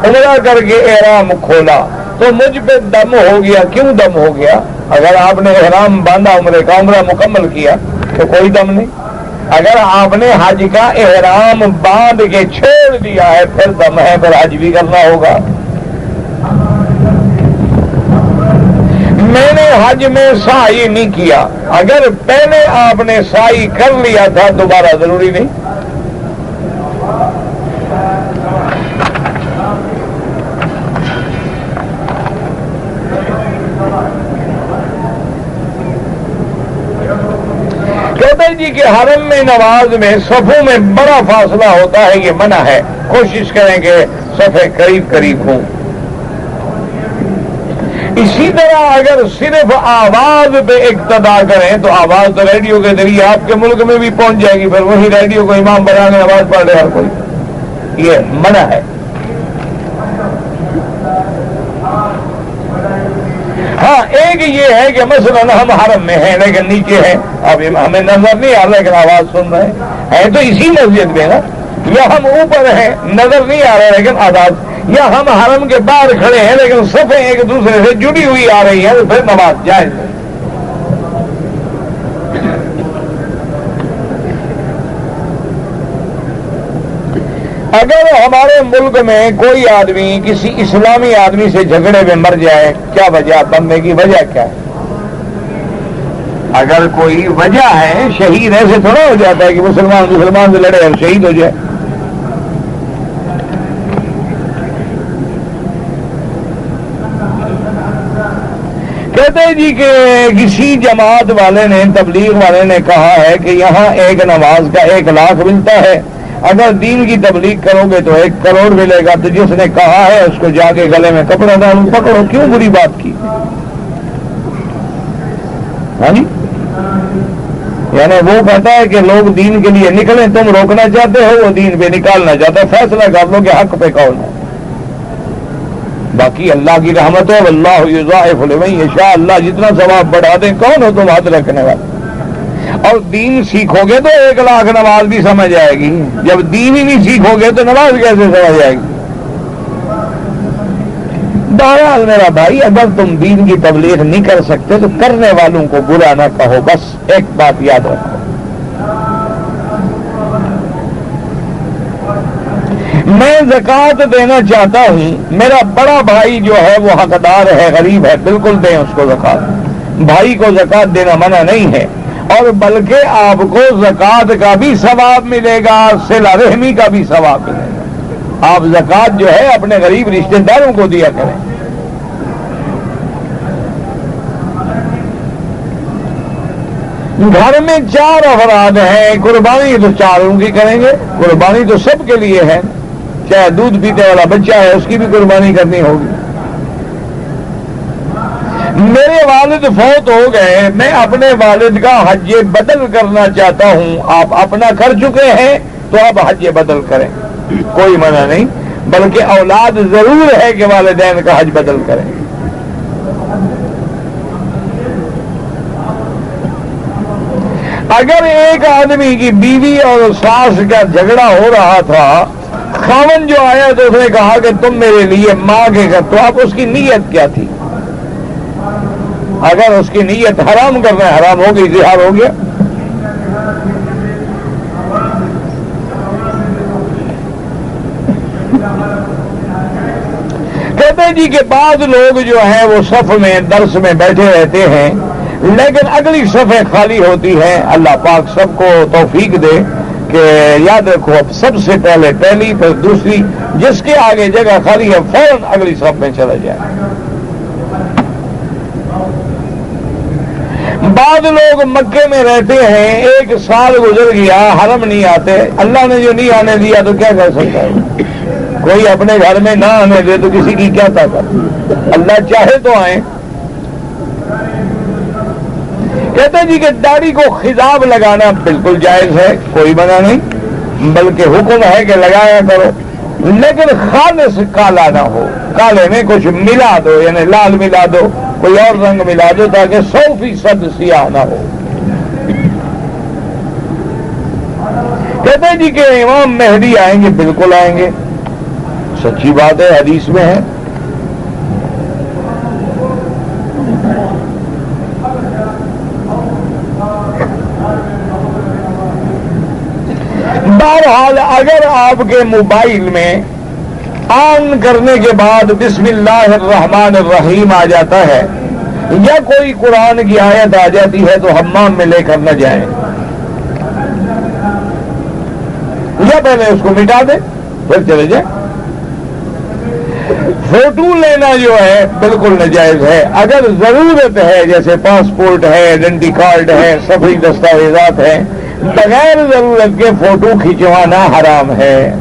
عمرہ کر کے احرام کھولا تو مجھ پہ دم ہو گیا۔ کیوں دم ہو گیا؟ اگر آپ نے احرام باندھا، عمرے کا عمرہ مکمل کیا تو کوئی دم نہیں۔ اگر آپ نے حج کا احرام باندھ کے چھوڑ دیا ہے پھر دم ہے، پھر حج بھی کرنا ہوگا۔ میں نے حج میں سعی نہیں کیا، اگر پہلے آپ نے سعی کر لیا تھا دوبارہ ضروری نہیں۔ کہ حرم میں نماز میں صفوں میں بڑا فاصلہ ہوتا ہے، یہ منع ہے. کوشش کریں کہ صفیں قریب قریب ہوں. اسی طرح اگر صرف آواز پہ اقتدا کریں تو آواز تو ریڈیو کے ذریعے آپ کے ملک میں بھی پہنچ جائے گی، پھر وہی ریڈیو کو امام بنا کے نماز پڑھ رہے ہر کوئی. یہ منع ہے. ہاں ایک یہ ہے کہ مثلا ہم حرم میں ہیں لیکن نیچے ہیں، اب ہمیں نظر نہیں آ رہا لیکن آواز سن رہے ہیں تو اسی مسجد میں نا، یا ہم اوپر ہیں نظر نہیں آ رہا لیکن آواز، یا ہم حرم کے باہر کھڑے ہیں لیکن صفیں ایک دوسرے سے جڑی ہوئی آ رہی ہیں تو پھر نماز جائز ہے. اگر ہمارے ملک میں کوئی آدمی کسی اسلامی آدمی سے جھگڑے میں مر جائے، کیا وجہ؟ مرنے کی وجہ کیا ہے؟ اگر کوئی وجہ ہے، شہید ایسے تھوڑا ہو جاتا ہے کہ مسلمان سے لڑے اور شہید ہو جائے. کہتے ہیں جی کہ کسی جماعت والے نے، تبلیغ والے نے کہا ہے کہ یہاں ایک نماز کا 1,00,000 ملتا ہے، اگر دین کی تبلیغ کرو گے تو 1 کروڑ ملے گا. تو جس نے کہا ہے اس کو جا کے گلے میں کپڑا ڈالو، پکڑو. کیوں بری بات کی؟ ہاں جی، یعنی وہ کہتا ہے کہ لوگ دین کے لیے نکلیں، تم روکنا چاہتے ہو، وہ دین پہ نکالنا چاہتا ہے. فیصلہ کر لو کہ حق پہ کون ہے. باقی اللہ کی رحمت ہے، واللہ یضاعف لمن یشاء. اللہ جتنا ثواب بڑھا دیں. کون ہو تم ہاتھ رکھنے والے؟ اور دین سیکھو گے تو 1,00,000 نماز بھی سمجھ آئے گی. جب دین ہی نہیں سیکھو گے تو نماز کیسے سمجھ آئے گی؟ بہرحال میرا بھائی، اگر تم دین کی تبلیغ نہیں کر سکتے تو کرنے والوں کو برا نہ کہو. بس ایک بات یاد رکھو، میں زکوٰۃ دینا چاہتا ہوں، میرا بڑا بھائی جو ہے وہ حقدار ہے، غریب ہے، بالکل دیں اس کو زکوٰۃ. بھائی کو زکوٰۃ دینا منع نہیں ہے، اور بلکہ آپ کو زکوٰۃ کا بھی ثواب ملے گا، صلہ رحمی کا بھی ثواب ملے گا. آپ زکوٰۃ جو ہے اپنے غریب رشتہ داروں کو دیا کریں. گھر میں 4 افراد ہیں، قربانی تو 4 کی کریں گے. قربانی تو سب کے لیے ہے، چاہے دودھ پیتے والا بچہ ہے اس کی بھی قربانی کرنی ہوگی. میرے والد فوت ہو گئے، میں اپنے والد کا حج بدل کرنا چاہتا ہوں. آپ اپنا کر چکے ہیں تو اب حج بدل کریں، کوئی منع نہیں، بلکہ اولاد ضرور ہے کہ والدین کا حج بدل کریں. اگر ایک آدمی کی بیوی اور ساس کا جھگڑا ہو رہا تھا، خاوند جو آیا تو اس نے کہا کہ تم میرے لیے مانگے گا، تو اب اس کی نیت کیا تھی؟ اگر اس کی نیت حرام کرنا ہے، حرام ہو گئی، زہار ہو گیا. کہتے ہیں جی کہ بعض لوگ جو ہیں وہ صف میں درس میں بیٹھے رہتے ہیں لیکن اگلی صفیں خالی ہوتی ہیں. اللہ پاک سب کو توفیق دے کہ یاد رکھو، اب سب سے پہلے پہلی، پھر دوسری، جس کے آگے جگہ خالی ہے فوراً اگلی صف میں چلا جائے. بعض لوگ مکے میں رہتے ہیں، 1 سال گزر گیا، حرم نہیں آتے. اللہ نے جو نہیں آنے دیا تو کیا کر سکتا ہے؟ کوئی اپنے گھر میں نہ آنے دے تو کسی کی کیا طاقت؟ اللہ چاہے تو آئیں. کہتے ہیں جی کہ داڑھی کو خضاب لگانا بالکل جائز ہے، کوئی منع نہیں، بلکہ حکم ہے کہ لگایا کرو، لیکن خالص کالا نہ ہو. کالے میں کچھ ملا دو، یعنی لال ملا دو، کوئی اور رنگ ملا دو تاکہ 100% سیاہ نہ ہو. کہتے ہیں جی کہ امام مہدی آئیں گے، بالکل آئیں گے، سچی بات ہے، حدیث میں ہے. بہرحال اگر آپ کے موبائل میں آن کرنے کے بعد بسم اللہ الرحمن الرحیم آ جاتا ہے یا کوئی قرآن کی آیت آ جاتی ہے تو حمام میں لے کر نہ جائیں، یا پہلے اس کو مٹا دیں پھر چلے جائیں. فوٹو لینا جو ہے بالکل ناجائز ہے. اگر ضرورت ہے، جیسے پاسپورٹ ہے، آئیڈینٹی کارڈ ہے، سفری دستاویزات ہیں، بغیر ضرورت کے فوٹو کھینچوانا حرام ہے۔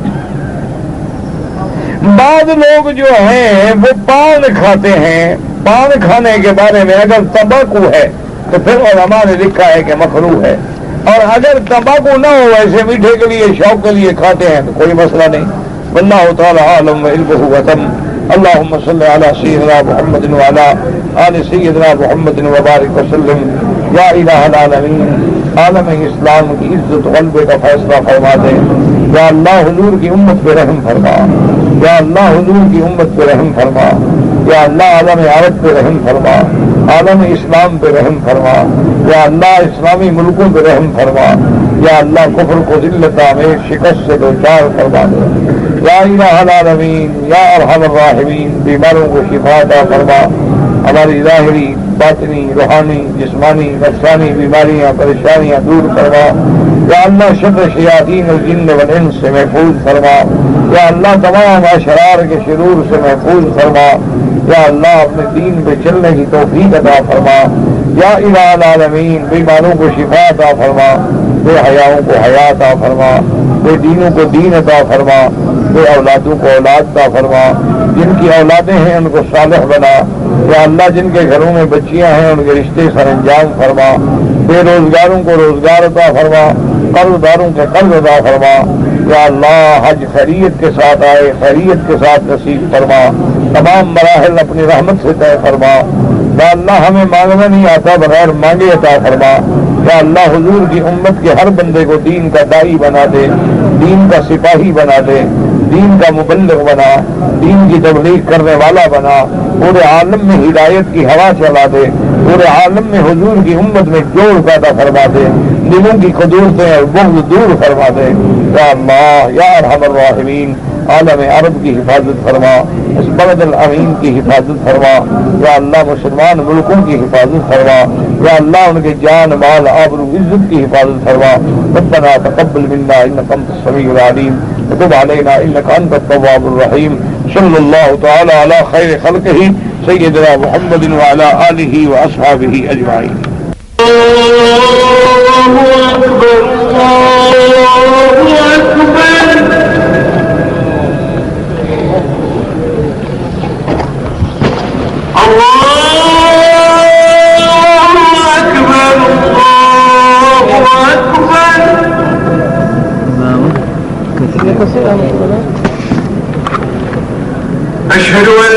بعض لوگ جو ہیں وہ پان کھاتے ہیں، پان کھانے کے بارے میں اگر تمباکو ہے تو پھر علماء نے لکھا ہے کہ مکروہ ہے، اور اگر تمباکو نہ ہو ایسے میٹھے کے لیے شوق کے لیے کھاتے ہیں تو کوئی مسئلہ نہیں۔ واللہ تعالی عالم وعلمہ وتم۔ اللہم صلی علی سیدنا محمد وعلی آل سیدنا محمد وبارک وسلم۔ یا الہ العالمین، عالم اسلام کی عزت غلبے کا فیصلہ فرما دے۔ یا اللہ حضور کی امت پہ رحم فرما، یا اللہ حضور کی امت پہ رحم فرما، یا اللہ عالم عرب پہ رحم فرما، عالم اسلام پہ رحم فرما، یا اللہ اسلامی ملکوں پہ رحم فرما، یا اللہ کفر کو ذلت میں شکست سے دوچار فرما دے۔ یا الہ العالمین، یا ارحم الراحمین، بیماروں کو شفا عطا فرما، ہماری ظاہری باطنی روحانی جسمانی نفسانی بیماریاں پریشانیاں دور فرما۔ یا اللہ شر شیاطین الجن والانس سے محفوظ فرما، یا اللہ تمام اشرار کے شرور سے محفوظ فرما، یا اللہ اپنے دین پہ چلنے کی توفیق عطا فرما۔ یا الہ العالمین، بیماروں کو شفا عطا فرما، بے حیاؤں کو حیا عطا فرما، بے دینوں کو دین عطا فرما، بے اولادوں کو اولاد عطا فرما، جن کی اولادیں ہیں ان کو صالح بنا۔ یا اللہ جن کے گھروں میں بچیاں ہیں ان کے رشتے سر انجام فرما، بے روزگاروں کو روزگار عطا فرما، قرض داروں کے قرض عطا فرما۔ یا اللہ حج خیریت کے ساتھ آئے، خیریت کے ساتھ نصیب فرما، تمام مراحل اپنی رحمت سے طے فرما۔ یا اللہ ہمیں مانگنا نہیں آتا، بغیر مانگے عطا فرما۔ یا اللہ حضور کی امت کے ہر بندے کو دین کا داعی بنا دے، دین کا سپاہی بنا دے، دین کا مبلغ بنا، دین کی تبلیغ کرنے والا بنا، پورے عالم میں ہدایت کی ہوا چلا دے، پورے عالم میں حضور کی امت میں جوڑ پیدا فرما دے، دلوں کی قدورتیں اور بغض دور فرما دے۔ یا اللہ یا ارحم الراحمین، عالم عرب کی حفاظت فرما، اس بلد الامین کی حفاظت فرما۔ یا اللہ مسلمان ملکوں کی حفاظت فرما، یا اللہ ان کے جان مال آبرو عزت کی حفاظت فرما۔ ربنا تقبل منا انک انت السمیع العلیم وتب علینا انک انت التواب الرحیم۔ صلی اللہ تعالی علی خیر خلقہ سیدنا محمد وعلی آلہ واصحابہ اجمعین۔ أشهد أن